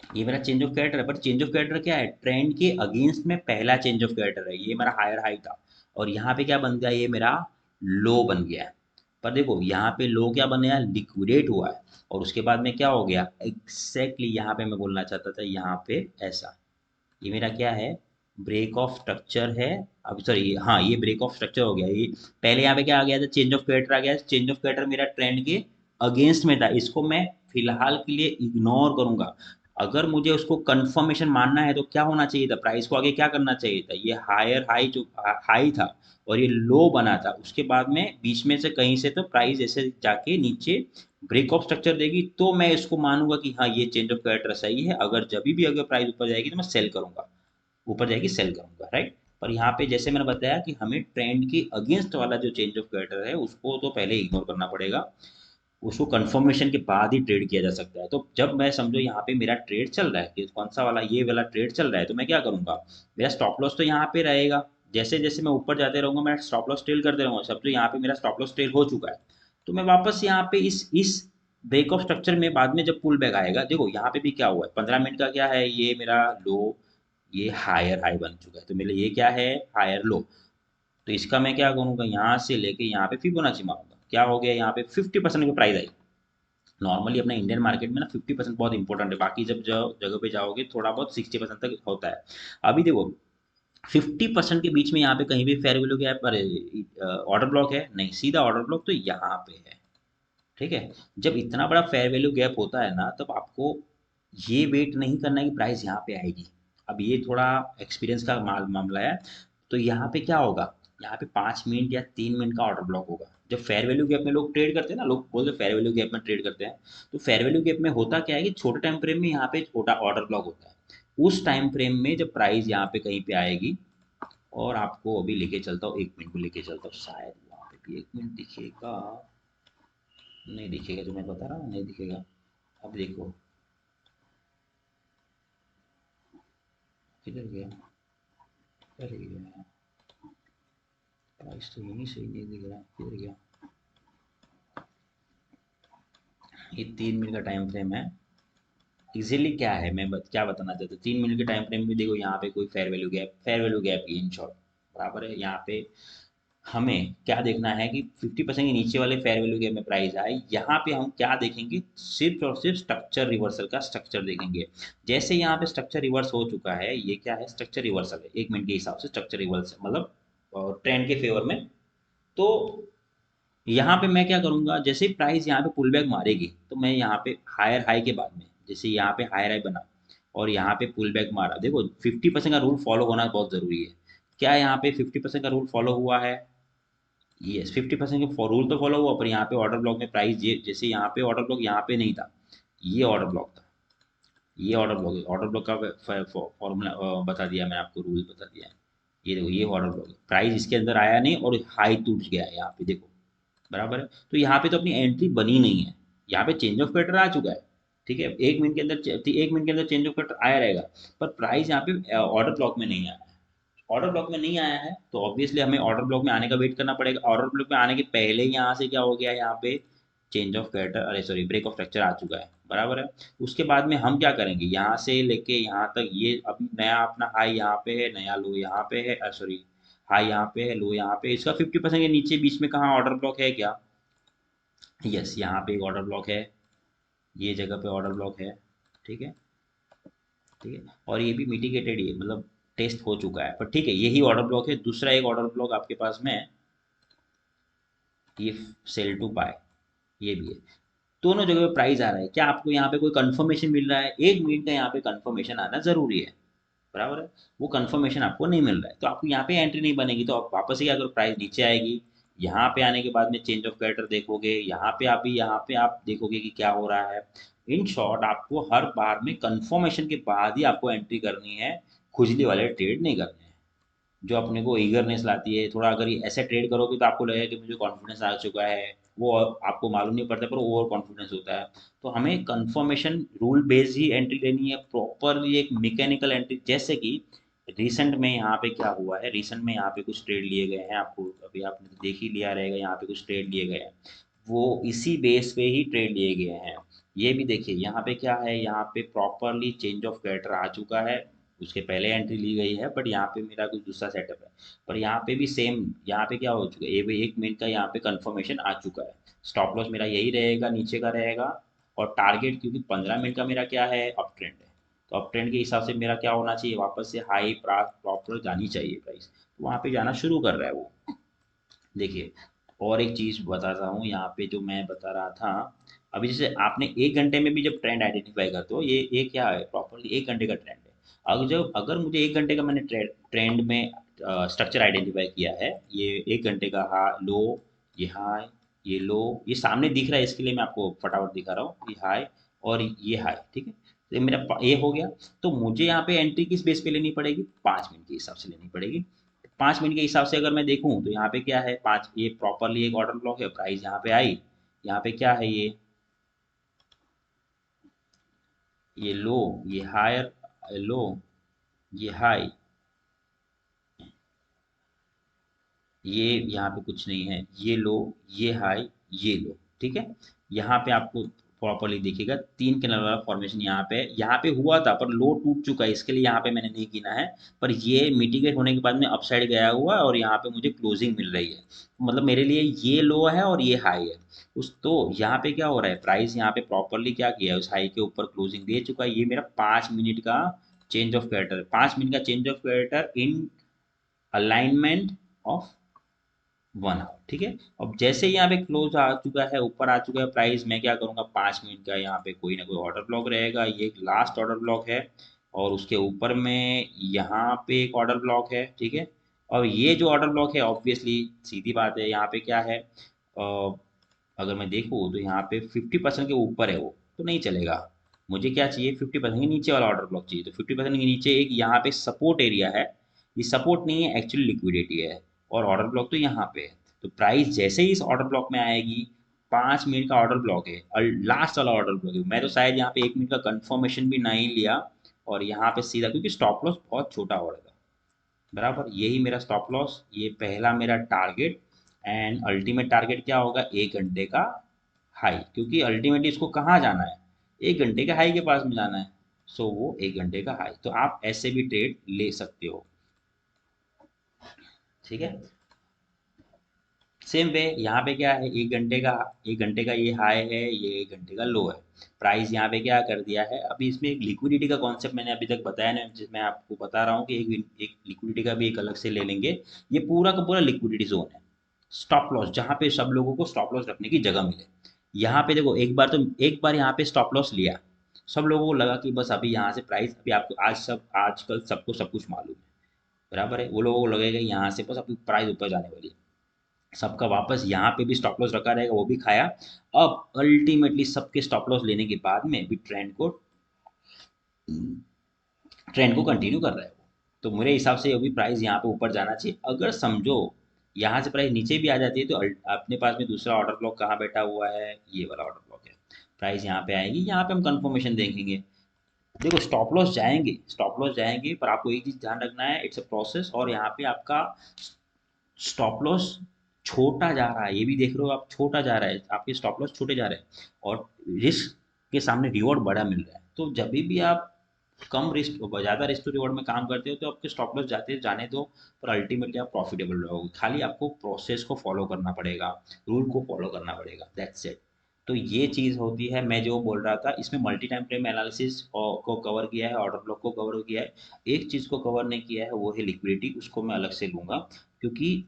ये मेरा चेंज ऑफ कैरेक्टर है, पर चेंज ऑफ कैरेक्टर क्या है, ट्रेंड के अगेंस्ट में पहला चेंज ऑफ कैरेक्टर है, ये मेरा हायर हाई था, और यहाँ पे क्या बन गया, ये मेरा लो बन गया है। पर देखो यहाँ पे लो क्या बन गया, लिक्विडेट हुआ है, और उसके बाद में क्या हो गया एग्जैक्टली यहाँ पे मैं बोलना चाहता था, यहाँ पे ऐसा, ये मेरा क्या है, ब्रेक ऑफ स्ट्रक्चर है। अब सॉरी, हाँ ये ब्रेक ऑफ स्ट्रक्चर हो गया, ये पहले यहाँ पे क्या आ गया था, चेंज ऑफ कैरेक्टर आ गया, चेंज ऑफ कैरेक्टर मेरा ट्रेंड के अगेंस्ट में था, इसको मैं फिलहाल के लिए इग्नोर करूंगा। अगर मुझे उसको कंफर्मेशन मानना है तो क्या होना चाहिए था, प्राइस को आगे क्या करना चाहिए था, ये हायर हाई जो हाई था और ये लो बना था, उसके बाद में बीच में से कहीं से तो प्राइस ऐसे जाके नीचे ब्रेक ऑफ स्ट्रक्चर देगी, तो मैं इसको मानूंगा कि हाँ ये चेंज ऑफ कैरेक्टर सही है, अगर जब भी अगर प्राइस ऊपर जाएगी तो मैं सेल करूंगा, ऊपर जाएगी सेल करूंगा, राइट। पर यहाँ पे जैसे मैंने बताया कि हमें ट्रेंड के अगेंस्ट वाला जो चेंज ऑफ कैरेक्टर है उसको तो पहले इग्नोर करना पड़ेगा, उसको कंफर्मेशन के बाद ही ट्रेड किया जा सकता है। तो जब मैं समझो यहाँ पे मेरा ट्रेड चल रहा है कि कौन सा वाला, ये वाला ट्रेड चल रहा है, तो मैं क्या करूंगा, मेरा स्टॉप लॉस तो यहाँ पे रहेगा, जैसे जैसे मैं ऊपर जाते रहूंगा मैं स्टॉप लॉस ट्रेल करते रहूंगा, सब तो यहाँ पे मेरा स्टॉप लॉस ट्रेल हो चुका है, तो मैं वापस यहाँ पे इस ब्रेक ऑफ स्ट्रक्चर में बाद में जब पुल बैक आएगा, देखो यहाँ पे भी क्या हुआ है, 15 मिनट का क्या है, ये मेरा लो, ये हायर हाई बन चुका है, तो मेरे लिए ये क्या है, हायर लो। तो इसका मैं क्या करूंगा, यहाँ से लेके यहाँ पे फिबोनाची मारूंगा, क्या हो गया, यहाँ पे 50% की प्राइस आई। नॉर्मली अपने इंडियन मार्केट में ना 50% बहुत इंपॉर्टेंट है, बाकी जब जगह पे जाओगे थोड़ा बहुत 60% तक होता है। अभी देखो 50% के बीच में यहाँ पे कहीं भी फेयर वैल्यू गैप, अरे ऑर्डर ब्लॉक है नहीं, सीधा ऑर्डर ब्लॉक तो यहाँ पे है, ठीक है। जब इतना बड़ा फेयर वैल्यू गैप होता है ना, तब आपको ये वेट नहीं करना है कि प्राइस यहाँ पे आएगी। अब ये थोड़ा एक्सपीरियंस का मामला है। तो यहाँ पे क्या होगा, यहाँ पे 5 मिनट या 3 मिनट का ऑर्डर ब्लॉक होगा, जब फेयर वैल्यू गैप में लोग ट्रेड करते हैं ना, लोग बोलते हैं फेयर वैल्यू गैप में ट्रेड करते हैं, तो फेयर वैल्यू गैप में होता क्या है कि छोटे टाइम फ्रेम में यहाँ पे छोटा ऑर्डर ब्लॉक होता है, उस टाइम फ्रेम में जब प्राइस यहाँ पे कहीं पे आएगी, और आपको अभी लेके चलता हूँ, 1 मिनट को लेके चलता हूँ, शायद वहाँ पे भी 1 मिनट दिखेगा, नहीं दिखेगा, जो मैं बता रहा हूँ नहीं दिखेगा। अब देखो किधर गया, किधर गया, प्राइस तो यहीं सही नहीं दिख रहा, किधर गया, ये 3 मिनट का टाइम फ्रेम है। इजीली क्या है, क्या बताना चाहता हूँ, 3 मिनट के टाइम फ्रेम में देखो यहाँ पे कोई फेयर वैल्यू गैप की इन शॉर्ट बराबर है, यहाँ पे हमें क्या देखना है कि 50% के नीचे वाले फेयर वैल्यू गैप में प्राइस आए, यहाँ पे हम क्या देखेंगे, सिर्फ और सिर्फ स्ट्रक्चर रिवर्सल का स्ट्रक्चर देखेंगे। जैसे यहाँ पे स्ट्रक्चर रिवर्स हो चुका है, ये क्या है, स्ट्रक्चर रिवर्सल है, 1 मिनट के हिसाब से स्ट्रक्चर रिवर्सल मतलब ट्रेंड के फेवर में। तो यहाँ पे मैं क्या करूंगा, जैसे ही प्राइस यहाँ पे पुल बैक मारेगी, तो मैं यहाँ पे हायर हाई के बाद में, जैसे यहाँ पे हायर हाई बना और यहाँ पे पुल बैक मारा, देखो 50% का रूल फॉलो होना बहुत जरूरी है। क्या यहाँ पे 50% का रूल फॉलो हुआ है, यस 50% का रूल तो फॉलो हुआ, पर यहाँ पे ऑर्डर ब्लॉक में प्राइस ये, जैसे यहाँ पे ऑर्डर ब्लॉक यहाँ पे नहीं था, ये ऑर्डर ब्लॉक था, ये ऑर्डर ब्लॉक है, ऑर्डर ब्लॉक का फॉर्मूला बता दिया मैंने आपको, रूल बता दिया है। ये देखो ये ऑर्डर ब्लॉक है, प्राइस इसके अंदर आया नहीं और हाई टूट गया है यहाँ पे देखो, बराबर है। तो यहाँ पे तो अपनी एंट्री बनी नहीं है, यहाँ पे चेंज ऑफ पैटर्न आ चुका है, ठीक है, 1 मिनट के अंदर 1 मिनट के अंदर चेंज ऑफ पैटर्न आया रहेगा, पर प्राइस यहाँ पे ऑर्डर ब्लॉक में नहीं आया है। ऑर्डर ब्लॉक में नहीं आया है तो ऑब्वियसली हमें ऑर्डर ब्लॉक में आने का वेट करना पड़ेगा, ऑर्डर ब्लॉक में आने के पहले ही यहाँ से क्या हो गया, यहाँ पे चेंज ऑफ कैरेक्टर, अरे सॉरी ब्रेक ऑफ स्ट्रक्चर आ चुका है, बराबर है। उसके बाद में हम क्या करेंगे, यहाँ से लेके यहाँ तक, ये अभी नया अपना हाई यहाँ पे है, नया लो यहाँ पे है, सॉरी हाई यहाँ पे है, लो यहाँ पे, इसका 50% के नीचे बीच में कहाँ ऑर्डर ब्लॉक है क्या, यस यहाँ पे एक ऑर्डर ब्लॉक है, ये जगह पे ऑर्डर ब्लॉक है, ठीक है, ठीक है, और ये भी मिटिगेटेड ही है, मतलब टेस्ट हो चुका है, पर ठीक है यही ऑर्डर ब्लॉक है। दूसरा एक ऑर्डर ब्लॉक आपके पास में है, ये सेल टू बाय, ये भी है, दोनों जगह पे प्राइस आ रहा है, क्या आपको यहाँ पे कोई कंफर्मेशन मिल रहा है, 1 मिनट का यहाँ पे कंफर्मेशन आना जरूरी है, बराबर है। वो कंफर्मेशन आपको नहीं मिल रहा है तो आपको यहाँ पे एंट्री नहीं बनेगी, तो आप वापस से क्या करो, प्राइस नीचे आएगी, यहाँ पे आने के बाद में चेंज ऑफ कैरेक्टर देखोगे, यहाँ पे आप देखोगे कि क्या हो रहा है। इन शॉर्ट आपको हर बार में कंफर्मेशन के बाद ही आपको एंट्री करनी है, खुजली वाले ट्रेड नहीं करने हैं, जो अपने को ईगरनेस लाती है थोड़ा, अगर ये ऐसे ट्रेड करोगे तो आपको लगेगा कि मुझे कॉन्फिडेंस आ चुका है, वो आपको मालूम नहीं पड़ता पर ओवर कॉन्फिडेंस होता है। तो हमें कंफर्मेशन रूल बेस्ड ही एंट्री लेनी है, प्रॉपरली एक मैकेनिकल एंट्री, जैसे कि रिसेंट में यहाँ पे क्या हुआ है, रिसेंट में यहाँ पे कुछ ट्रेड लिए गए हैं, आपको अभी आपने तो देख ही लिया रहेगा, यहाँ पे कुछ ट्रेड लिए गए हैं, वो इसी बेस पे ही ट्रेड लिए गए हैं। ये भी देखिए यहाँ पे क्या है, यहाँ पे प्रॉपरली चेंज ऑफ कैरेक्टर आ चुका है, उसके पहले एंट्री ली गई है, बट यहाँ पे मेरा कुछ दूसरा सेटअप है। पर यहाँ पे भी सेम, यहाँ पे क्या हो चुका है, ये भी 1 मिनट का यहाँ पे कंफर्मेशन आ चुका है। स्टॉप लॉस मेरा यही रहेगा, नीचे का रहेगा। और टारगेट क्योंकि 15 मिनट का मेरा क्या है, अप ट्रेंड है, तो अप ट्रेंड के हिसाब से मेरा क्या होना चाहिए, वापस से हाई प्रॉपर जानी चाहिए प्राइस, तो वहाँ पे जाना शुरू कर रहा है वो। देखिए, और एक चीज़ बताता हूँ यहाँ पे जो मैं बता रहा था। अभी जैसे आपने 1 घंटे में भी जब ट्रेंड आइडेंटिफाई करते हो, ये क्या है, प्रॉपरली 1 घंटे का ट्रेंड है। अगर मुझे 1 घंटे का मैंने ट्रेंड में स्ट्रक्चर आइडेंटिफाई किया है, ये 1 घंटे का लो, ये हाई, ये लो, ये सामने दिख रहा है, इसके लिए मैं आपको फटाफट दिखा रहा हूँ, ये हाई और ये हाई, ठीक है। तो ये मेरा ये हो गया। तो मुझे यहाँ पे एंट्री किस बेस पे लेनी पड़ेगी, 5 मिनट के हिसाब से लेनी पड़ेगी। 5 मिनट के हिसाब से अगर मैं देखूं तो यहाँ पे क्या है, पाँच, ये प्रॉपरली एक ऑर्डर ब्लॉक है, प्राइस यहाँ पे आई, यहाँ पे क्या है, ये लो, ये हायर लो, ये हाई, ये यहाँ पे कुछ नहीं है, ये लो, ये हाई, ये लो, ठीक है। यहाँ पे आपको प्रॉपरली दिखेगा 3 कैंडल वाला फॉर्मेशन, यहाँ पे हुआ था पर लो टूट चुका है, इसके लिए यहाँ पे मैंने नहीं गिना है। पर ये मिटिगेट होने के बाद में अपसाइड गया हुआ है और यहाँ पे मुझे क्लोजिंग मिल रही है, मतलब मेरे लिए ये लो है और ये हाई है। उस तो यहाँ पे क्या हो रहा है, प्राइस यहाँ पे प्रॉपरली क्या किया है, उस हाई के ऊपर क्लोजिंग दे चुका है। ये मेरा 5 मिनट का चेंज ऑफ कैरेक्टर, 5 मिनट का change of character in alignment of 1 hour, ठीक है। अब जैसे ही यहाँ पे क्लोज आ चुका है, ऊपर आ चुका है प्राइस, मैं क्या करूँगा, 5 मिनट का यहाँ पे कोई ना कोई ऑर्डर ब्लॉक रहेगा, ये एक लास्ट ऑर्डर ब्लॉक है। और उसके ऊपर में यहाँ पे एक ऑर्डर ब्लॉक है, ठीक है। और ये जो ऑर्डर ब्लॉक है, ऑब्वियसली सीधी बात है, यहाँ पे क्या है, अगर मैं देखूँ तो यहाँ पे 50% के ऊपर है वो, तो नहीं चलेगा। मुझे क्या चाहिए, 50% के नीचे वाला ऑर्डर ब्लॉक चाहिए। तो 50% के नीचे एक यहाँ पे सपोर्ट एरिया है, ये सपोर्ट नहीं है, एक्चुअली लिक्विडिटी है। और ऑर्डर ब्लॉक तो यहाँ पे है। तो प्राइस जैसे ही इस ऑर्डर ब्लॉक में आएगी, 5 मिनट का ऑर्डर ब्लॉक है और लास्ट वाला ऑर्डर ब्लॉक है, मैं तो शायद यहाँ पे 1 मिनट का कंफर्मेशन भी नहीं लिया, और यहाँ पे सीधा, क्योंकि स्टॉप लॉस बहुत छोटा हो रहा था, बराबर यही मेरा स्टॉप लॉस, ये पहला मेरा टारगेट। एंड अल्टीमेट टारगेट क्या होगा, 1 घंटे का हाई, क्योंकि अल्टीमेटली इसको कहाँ जाना है, 1 घंटे के हाई के पास में जाना है। सो वो 1 घंटे का हाई, तो आप ऐसे भी ट्रेड ले सकते हो, ठीक है। सेम वे यहाँ पे क्या है, 1 घंटे का ये हाई है, ये 1 घंटे का लो है। प्राइस यहाँ पे क्या कर दिया है, अभी इसमें एक लिक्विडिटी का कॉन्सेप्ट मैंने अभी तक बताया ना, जिसमें आपको बता रहा हूँ कि एक लिक्विडिटी का भी एक अलग से ले लेंगे। ये पूरा का पूरा लिक्विडिटी जोन है, स्टॉप लॉस जहाँ पे सब लोगों को स्टॉप लॉस रखने की जगह मिले। यहाँ पे देखो, एक बार यहाँ पे स्टॉप लॉस लिया, सब लोगों को लगा कि बस अभी यहाँ से प्राइस, अभी आपको आजकल सबको सब कुछ मालूम है, बराबर है, वो लोगों को लगेगा यहाँ से बस अभी प्राइस ऊपर जाने वाली है, सबका वापस यहाँ पे भी स्टॉप लॉस रखा रहेगा, वो भी खाया। अब अल्टीमेटली सबके स्टॉप लॉस लेने के बाद में भी ट्रेंड को कंटिन्यू कर रहा है वो। तो मेरे हिसाब से अभी प्राइस यहाँ पे ऊपर जाना चाहिए। अगर समझो यहाँ से प्राइस नीचे भी आ जाती है, तो अपने पास में दूसरा ऑर्डर ब्लॉक कहाँ बैठा हुआ है, ये वाला ऑर्डर ब्लॉक है। प्राइस यहाँ पे आएगी, यहाँ पे हम कंफर्मेशन देखेंगे। देखो, स्टॉप लॉस जाएंगे, पर आपको एक चीज ध्यान रखना है, इट्स अ प्रोसेस, और यहाँ पे आपका स्टॉप लॉस छोटा जा रहा है, ये भी देख रहे हो आप, छोटा जा रहा है, आपके स्टॉप लॉस छोटे जा रहे हैं, और रिस्क के सामने रिवॉर्ड बड़ा मिल रहा है। तो जब भी आप कम रिस्क, ज़्यादा रिस्क टू रिवॉर्ड में काम करते हो, तो आपके स्टॉप लॉस जाते जाने दो, पर अल्टीमेटली आप प्रॉफिटेबल रहोगे। खाली आपको प्रोसेस को फॉलो करना पड़ेगा, रूल को फॉलो करना पड़ेगा, दैट्स इट। तो ये चीज़ होती है, मैं जो बोल रहा था, इसमें मल्टी टाइम फ्रेम एनालिसिस को कवर किया है, ऑर्डर ब्लॉक को कवर किया है। एक चीज़ को कवर नहीं किया है, वो है लिक्विडिटी, उसको मैं अलग से लूँगा। क्योंकि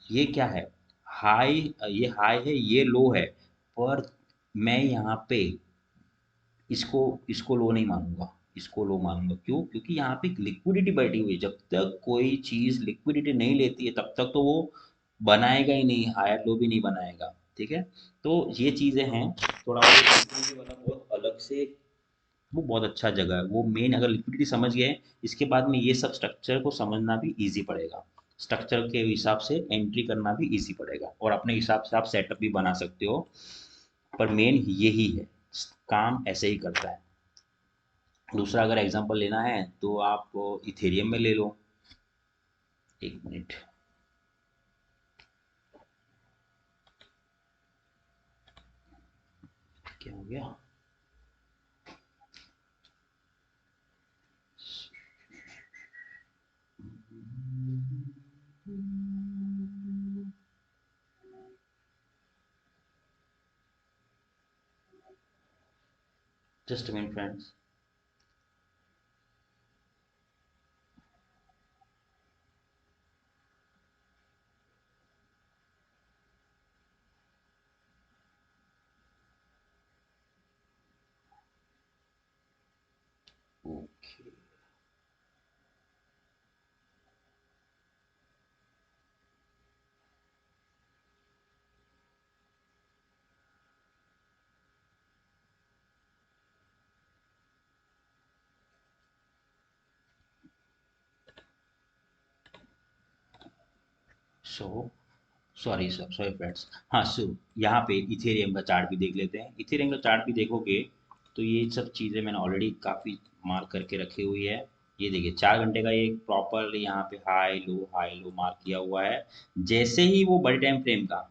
ये क्या है, हाई, ये हाई है, ये लो है, पर मैं यहाँ पे इसको इसको लो नहीं मानूंगा, इसको लो मानूंगा। क्यों? क्योंकि यहाँ पे लिक्विडिटी बैठी हुई है, जब तक कोई चीज़ लिक्विडिटी नहीं लेती है, तब तक तो वो बनाएगा ही नहीं, हायर लो भी नहीं बनाएगा, ठीक है। तो ये चीज़ें हैं, थोड़ा और लिक्विडिटी वाला बहुत अलग से, वो बहुत अच्छा जगह है वो, मेन अगर लिक्विडिटी समझ गए, इसके बाद में ये सब स्ट्रक्चर को समझना भी ईजी पड़ेगा, स्ट्रक्चर के हिसाब से एंट्री करना भी ईजी पड़ेगा, और अपने हिसाब से आप सेटअप भी बना सकते हो। पर मेन यही है, काम ऐसे ही करता है। दूसरा अगर एग्जांपल लेना है तो आप इथेरियम में ले लो। 1 मिनट, क्या हो गया, just minute friends. Okay, so sorry sir, sorry friends. हाँ, सो यहाँ पे इथेरियम का चार्ट भी देख लेते हैं। इथेरियम का चार्ट भी देखोगे तो ये सब चीज़ें मैंने ऑलरेडी काफ़ी मार्क करके रखी हुई है। ये देखिए 4 घंटे का ये प्रॉपर यहाँ पे हाई लो मार्क किया हुआ है। जैसे ही वो बड़े टाइम फ्रेम का,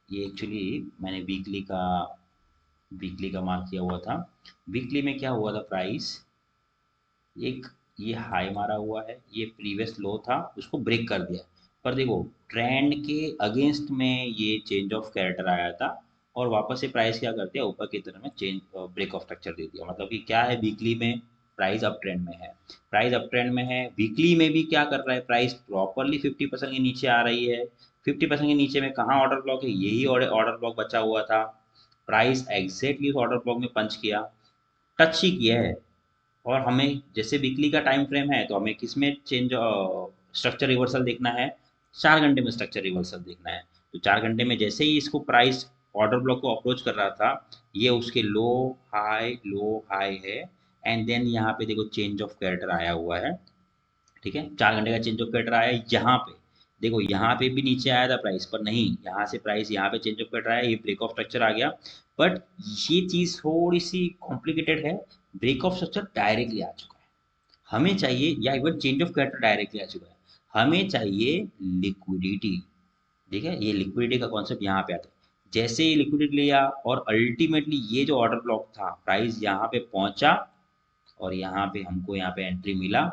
ये एक्चुअली मैंने वीकली का मार्क किया हुआ था। वीकली में क्या हुआ था, प्राइस एक ये हाई मारा हुआ है, ये प्रीवियस लो था, उसको ब्रेक कर दिया। पर देखो ट्रेंड के अगेंस्ट में ये चेंज ऑफ कैरेक्टर आया था और वापस से प्राइस क्या कर दिया, ऊपर की तरफ में चेंज ब्रेक ऑफ स्ट्रक्चर दे दिया। मतलब कि क्या है, वीकली में प्राइस अप ट्रेंड में है, प्राइस अप ट्रेंड में है। वीकली में भी क्या कर रहा है, प्राइस प्रॉपरली 50% के नीचे आ रही है। 50% के नीचे में कहाँ ऑर्डर ब्लॉक है, यही ऑर्डर ब्लॉक बचा हुआ था। प्राइस एग्जैक्टली उस ऑर्डर ब्लॉक में पंच किया, टच ही किया है। और हमें जैसे वीकली का टाइम फ्रेम है तो हमें किस में चेंज स्ट्रक्चर रिवर्सल देखना है, 4 घंटे में स्ट्रक्चर रिवर्सल देखना है। तो 4 घंटे में जैसे ही इसको प्राइस ऑर्डर ब्लॉक को अप्रोच कर रहा था, ये उसके लो हाई है। एंड देन यहाँ पे देखो चेंज ऑफ कैरेक्टर आया हुआ है। ठीक है, 4 घंटे का चेंज ऑफ कैरेक्टर आया है यहाँ पे। देखो यहाँ पे भी नीचे आया था प्राइस, पर नहीं, यहाँ से प्राइस यहाँ पे चेंज ऑफ कैरेक्टर आया, ये ब्रेक ऑफ स्ट्रक्चर आ गया। बट ये चीज़ थोड़ी सी कॉम्प्लिकेटेड है। ब्रेक ऑफ स्ट्रक्चर डायरेक्टली आ चुका है, हमें चाहिए, या even change of character directly आ चुका है, हमें चाहिए लिक्विडिटी। ठीक है, ये लिक्विडिटी का कॉन्सेप्ट यहाँ पे आता है। जैसे ये लिक्विडिटी लिया और अल्टीमेटली ये जो ऑर्डर ब्लॉक था, प्राइस यहाँ पे पहुंचा और यहाँ पे हमको यहाँ पे एंट्री मिला।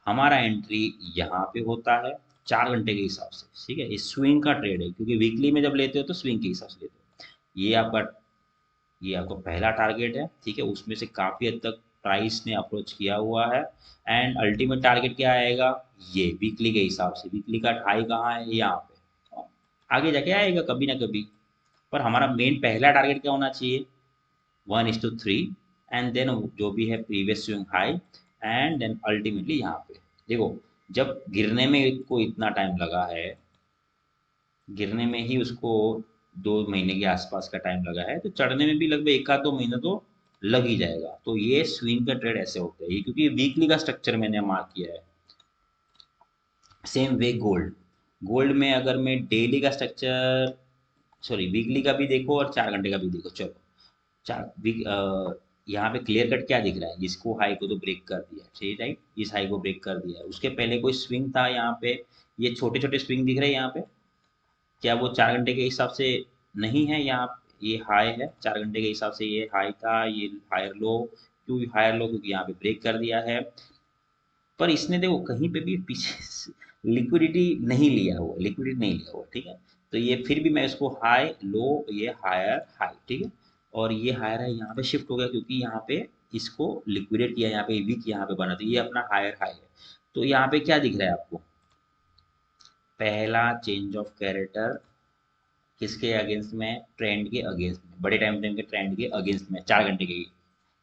हमारा एंट्री यहाँ पे होता है 4 घंटे के हिसाब से। ठीक है, ये स्विंग का ट्रेड है, क्योंकि वीकली में जब लेते हो तो स्विंग के हिसाब से लेते हो। ये आपका पहला टारगेट है। ठीक है, उसमें से काफ़ी हद तक प्राइस ने अप्रोच किया हुआ है। एंड अल्टीमेट टारगेट क्या आएगा, ये वीकली के हिसाब से, वीकली का हाई कहाँ है, यहाँ पे। आगे जाके आएगा कभी ना कभी। पर हमारा मेन पहला टारगेट क्या होना चाहिए, 1:3। एंड देन जो भी है previous swing high. And then ultimately यहाँ पे देखो, जब गिरने में को इतना टाइम लगा है, गिरने में ही उसको 2 महीने के आसपास का टाइम लगा है, तो चढ़ने में भी लगभग 1 आध 2 महीना तो लग ही जाएगा। तो ये स्विंग का ट्रेड ऐसे होता है, ये क्योंकि वीकली का स्ट्रक्चर मैंने मार्क किया है। सेम वे गोल्ड, गोल्ड में अगर मैं डेली का स्ट्रक्चर, सॉरी वीकली का भी देखो और 4 घंटे का भी देखो, चलो चार वीक यहाँ पे क्लियर कट क्या दिख रहा है, इसको हाई को तो ब्रेक कर दिया, सही राइट, इस हाई को ब्रेक कर दिया। उसके पहले कोई स्विंग था यहाँ पे, ये छोटे छोटे स्विंग दिख रहे हैं यहाँ पे, क्या वो 4 घंटे के हिसाब से नहीं है यहाँ। ये हाई है, 4 घंटे के हिसाब से ये हाई था, ये हायर लो। क्यों हायर लो, क्योंकि यहाँ पे ब्रेक कर दिया है। पर इसने देखो कहीं पे भी पीछे लिक्विडिटी नहीं लिया हुआ, लिक्विडिटी नहीं लिया हुआ। ठीक है, तो ये फिर भी मैं इसको हाई लो, ये हायर हाई, ठीक है। और ये हायर है यहाँ पे शिफ्ट हो गया, क्योंकि यहाँ पे इसको लिक्विडेट किया, यहाँ पे वीक यहाँ पे बना, तो ये अपना हायर हाई है। तो यहाँ पे क्या दिख रहा है आपको, पहला चेंज ऑफ कैरेक्टर किसके अगेंस्ट में, ट्रेंड के अगेंस्ट में, बड़े टाइम फ्रेम के ट्रेंड के अगेंस्ट में, 4 घंटे के,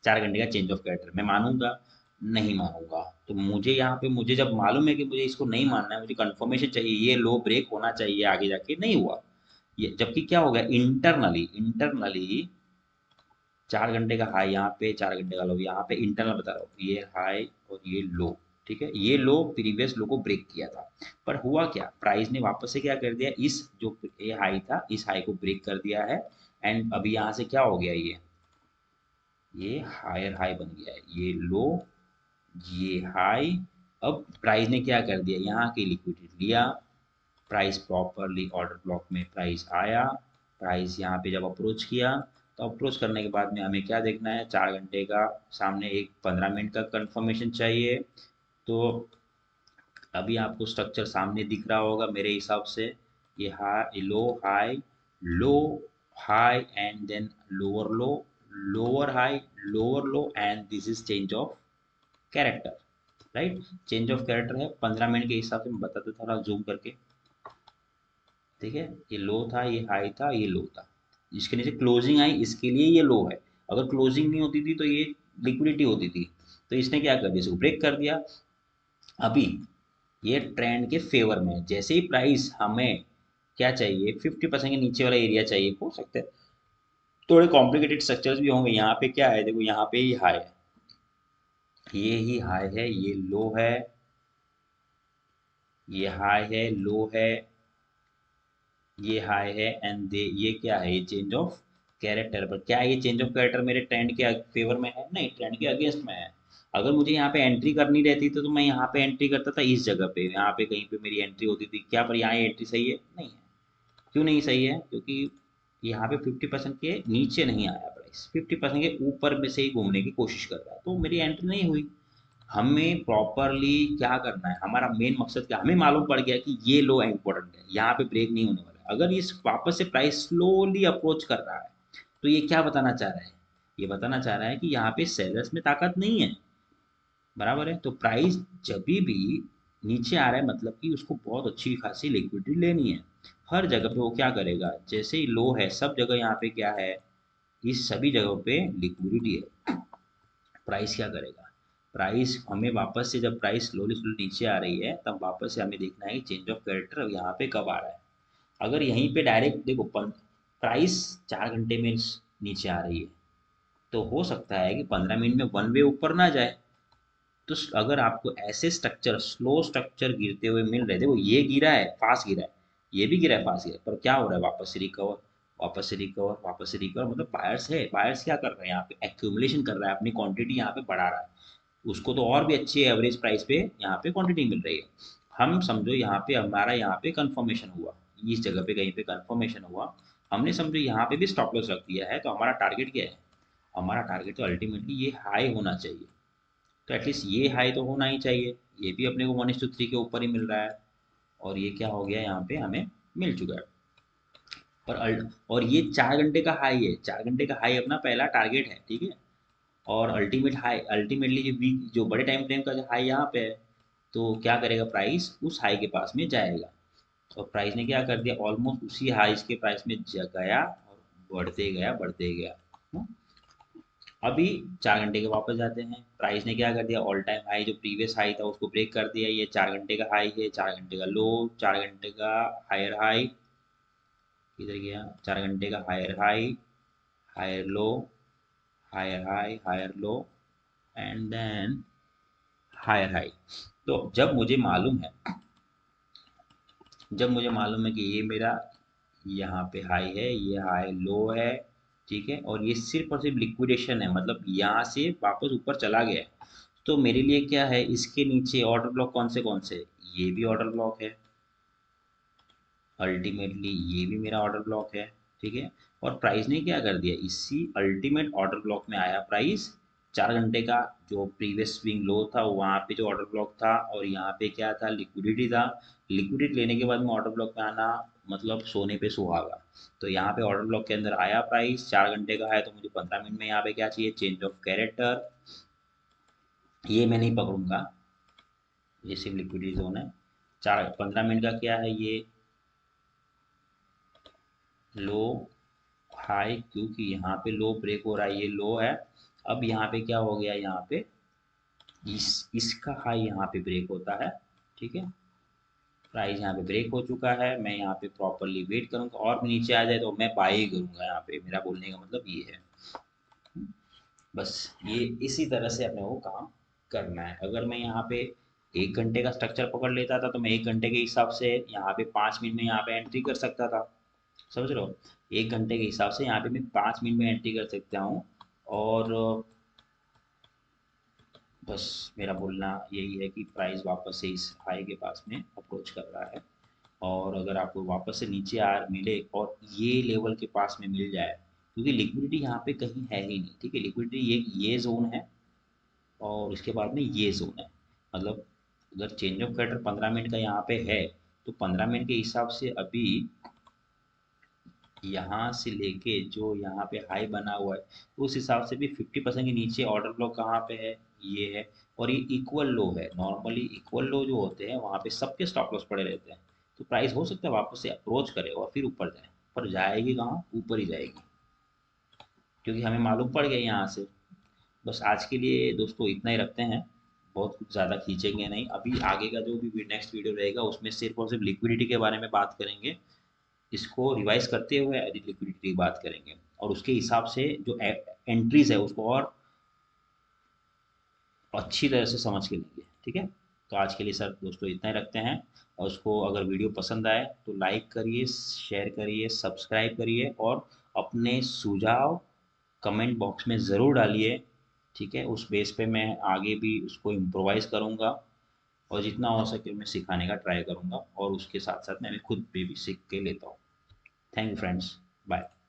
4 घंटे का चेंज ऑफ कैरेक्टर मैं मानूंगा, नहीं मानूंगा। तो मुझे यहाँ पे, मुझे जब मालूम है कि मुझे इसको नहीं मानना है, मुझे कंफर्मेशन चाहिए, ये लो ब्रेक होना चाहिए, आगे जाके नहीं हुआ ये। जबकि क्या हो गया, इंटरनली इंटरनली 4 घंटे का हाई यहाँ पे, 4 घंटे का लो यहाँ पे, इंटरनल बता रहा हूँ, ये हाई और ये लो। ठीक है, ये लो प्रीवियस लो को ब्रेक किया था। पर हुआ क्या, प्राइस ने वापस से क्या कर दिया, इस जो ये हाई था, इस हाई को ब्रेक कर दिया है। एंड अभी यहाँ से क्या हो गया, ये हायर हाई बन गया है, ये लो, ये हाई। अब प्राइस ने क्या कर दिया, यहाँ की लिक्विडिटी लिया, प्राइस प्रॉपरली ऑर्डर ब्लॉक में प्राइस आया। प्राइस यहाँ पे जब अप्रोच किया, तो अप्रोच करने के बाद में हमें क्या देखना है, 4 घंटे का सामने एक 15 मिनट का कंफर्मेशन चाहिए। तो अभी आपको स्ट्रक्चर सामने दिख रहा होगा मेरे हिसाब से, ये high low high, low high and then lower low, lower high, lower low, and this is change of character, right. Change of character है 15 मिनट के हिसाब से, मैं बताता था, थोड़ा जूम करके। ठीक है, ये लो था, ये हाई था, ये लो था, जिसके नीचे क्लोजिंग आई इसके लिए ये लो है। अगर क्लोजिंग नहीं होती थी तो ये लिक्विडिटी होती थी। तो इसने क्या कर दिया, इसको ब्रेक कर दिया। अभी ये ट्रेंड के फेवर में है। जैसे ही प्राइस हमें क्या चाहिए, 50% के नीचे वाला एरिया चाहिए, हो सकता है थोड़े कॉम्प्लिकेटेड स्ट्रक्चर्स भी होंगे। यहाँ पे क्या है, देखो यहाँ पे ही हाई है, ये ही हाई है, ये लो है, ये हाई है, लो है, ये हाई है, एंड दे ये क्या है, ये चेंज ऑफ कैरेक्टर। पर क्या ये चेंज ऑफ कैरेक्टर मेरे ट्रेंड के फेवर में है? नहीं, ट्रेंड के अगेंस्ट में है। अगर मुझे यहाँ पे एंट्री करनी रहती तो मैं यहाँ पे एंट्री करता था, इस जगह पे, यहाँ पे कहीं पे मेरी एंट्री होती थी क्या, पर यहाँ एंट्री सही है? नहीं है। क्यों नहीं सही है? क्योंकि यहाँ पे 50% के नीचे नहीं आया प्राइस, 50% के ऊपर में से ही घूमने की कोशिश कर रहा है, तो मेरी एंट्री नहीं हुई। हमें प्रॉपरली क्या करना है, हमारा मेन मकसद क्या, हमें मालूम पड़ गया कि ये लो इंपॉर्टेंट है, यहाँ पे ब्रेक नहीं होने वाला है। अगर ये वापस से प्राइस स्लोली अप्रोच कर रहा है तो ये क्या बताना चाह रहा है, ये बताना चाह रहा है कि यहाँ पे सेलर्स में ताकत नहीं है। बराबर है। तो प्राइस जब भी नीचे आ रहा है मतलब कि उसको बहुत अच्छी खासी लिक्विडिटी लेनी है। हर जगह पे वो क्या करेगा, जैसे ही लो है सब जगह यहाँ पे क्या है, इस सभी जगहों पे लिक्विडिटी है। प्राइस क्या करेगा, प्राइस हमें वापस से, जब प्राइस स्लोली स्लोली नीचे आ रही है तब वापस से हमें देखना है कि चेंज ऑफ कैरेक्टर यहाँ पे कब आ रहा है। अगर यहीं पे डायरेक्ट देखो प्राइस 4 घंटे में नीचे आ रही है तो हो सकता है कि 15 मिनट में वन वे ऊपर ना जाए। तो अगर आपको ऐसे स्ट्रक्चर, स्लो स्ट्रक्चर गिरते हुए मिल रहे थे, वो ये गिरा है फास्ट गिरा है, ये भी गिरा है फास्ट गिरा है, पर क्या हो रहा है, वापस से रिकवर, वापस से रिकवर, वापस से रिकवर। मतलब बायर्स है, बायर्स क्या कर रहे हैं यहाँ पे, एक्यूमुलेशन कर रहा है, अपनी क्वांटिटी यहाँ पे बढ़ा रहा है। उसको तो और भी अच्छी एवरेज प्राइस पे यहाँ पे क्वांटिटी मिल रही है। हम समझो यहाँ पे हमारा यहाँ पे कंफर्मेशन हुआ, इस जगह पे कहीं पे कंफर्मेशन हुआ, हमने समझो यहाँ पे भी स्टॉप लॉस रख दिया है, तो हमारा टारगेट क्या है, हमारा टारगेट तो अल्टीमेटली ये हाई होना चाहिए। तो एटलीस्ट ये हाई तो होना ही चाहिए। ये भी अपने को 1:3 के ऊपर ही मिल रहा है, और ये क्या हो गया, यहाँ पे हमें मिल चुका है। और ये 4 घंटे का हाई है, 4 घंटे का हाई अपना पहला टारगेट है, ठीक है। और अल्टीमेट हाई, अल्टीमेटली जो वीक, जो बड़े टाइम फ्रेम का जो हाई यहाँ पे है, तो क्या करेगा प्राइस, उस हाई के पास में जाएगा। और प्राइस ने क्या कर दिया, ऑलमोस्ट उसी हाई के प्राइस में गया और बढ़ते गया, बढ़ते गया। अभी 4 घंटे के वापस जाते हैं, प्राइस ने क्या कर दिया, ऑल टाइम हाई जो प्रीवियस हाई था उसको ब्रेक कर दिया। ये 4 घंटे का हाई है, 4 घंटे का लो, 4 घंटे का हायर हाई, किधर गया, 4 घंटे का higher high, higher low, higher high, higher low, and then higher high. तो जब मुझे मालूम है कि ये मेरा यहाँ पे हाई है, ये हाई लो है, ठीक है, और ये सिर्फ और सिर्फ लिक्विडेशन है, मतलब यहाँ से वापस ऊपर चला गया है, तो मेरे लिए क्या है, इसके नीचे ऑर्डर ब्लॉक कौन से, ये भी ऑर्डर ब्लॉक है, अल्टीमेटली ये भी मेरा ऑर्डर ब्लॉक है, ठीक है। और प्राइस ने क्या कर दिया, इसी अल्टीमेट ऑर्डर ब्लॉक में आया प्राइस। 4 घंटे का जो प्रीवियस स्विंग लो था वहाँ पे जो ऑर्डर ब्लॉक था, और यहाँ पे क्या था, लिक्विडिटी था। लिक्विडिटी लेने के बाद में ऑर्डर ब्लॉक में आना मतलब सोने पे सुहागा। तो यहाँ पे ऑर्डर ब्लॉक के अंदर आया प्राइस, 4 घंटे का है, तो मुझे 15 मिनट में यहाँ पे क्या चाहिए, चेंज ऑफ कैरेक्टर। ये मैं नहीं पकड़ूंगा, ये सिर्फ लिक्विडिटी जोन है। 15 मिनट का क्या है, ये लो हाई, क्योंकि यहाँ पे लो ब्रेक हो रहा है, ये लो है। अब यहाँ पे क्या हो गया, यहाँ पे इसका हाई यहाँ पे ब्रेक होता है, ठीक है। प्राइस यहाँ पे ब्रेक हो चुका है, मैं यहाँ पे प्रॉपरली वेट करूंगा, और भी नीचे आ जाए तो मैं बाय ही करूंगा। यहाँ पे मेरा बोलने का मतलब ये है, बस ये इसी तरह से अपने को काम करना है। अगर मैं यहाँ पे 1 घंटे का स्ट्रक्चर पकड़ लेता था तो मैं 1 घंटे के हिसाब से यहाँ पे 5 मिनट में यहाँ पे एंट्री कर सकता था, समझ रहे हो। 1 घंटे के हिसाब से यहाँ पे मैं 5 मिनट में एंट्री कर सकता हूँ। और बस मेरा बोलना यही है कि प्राइस वापस से इस हाई के पास में अप्रोच कर रहा है, और अगर आपको वापस से नीचे आ मिले और ये लेवल के पास में मिल जाए, क्योंकि लिक्विडिटी यहाँ पे कहीं है ही नहीं, ठीक है। लिक्विडिटी ये जोन है, और उसके बाद में ये जोन है। मतलब अगर चेंज ऑफ कैरेक्टर 15 मिनट का यहाँ पे है, तो 15 मिनट के हिसाब से अभी यहाँ से लेके जो यहाँ पे हाई बना हुआ है, उस हिसाब से भी 50% के नीचे ऑर्डर ब्लॉक कहाँ पे है, ये है। और ये इक्वल लो है, नॉर्मली इक्वल लो जो होते हैं वहाँ पे सबके स्टॉप लॉस पड़े रहते हैं। तो प्राइस हो सकता है वापस से अप्रोच करे और फिर ऊपर जाए, पर जाएगी कहाँ, ऊपर ही जाएगी, क्योंकि हमें मालूम पड़ गया यहाँ से। बस आज के लिए दोस्तों इतना ही रखते हैं, बहुत कुछ ज़्यादा खींचेंगे नहीं। अभी आगे का जो भी नेक्स्ट वीडियो रहेगा उसमें सिर्फ और सिर्फ लिक्विडिटी के बारे में बात करेंगे, इसको रिवाइज करते हुए लिक्विडिटी की बात करेंगे, और उसके हिसाब से जो एंट्रीज है उसको और अच्छी तरह से समझ के लेंगे, ठीक है। तो आज के लिए सर दोस्तों इतना ही रखते हैं, और उसको अगर वीडियो पसंद आए तो लाइक करिए, शेयर करिए, सब्सक्राइब करिए, और अपने सुझाव कमेंट बॉक्स में ज़रूर डालिए, ठीक है। उस बेस पे मैं आगे भी उसको इम्प्रोवाइज़ करूँगा, और जितना हो सके मैं सिखाने का ट्राई करूँगा, और उसके साथ साथ मैं खुद भी सीख के लेता हूँ। Thank you friends, bye.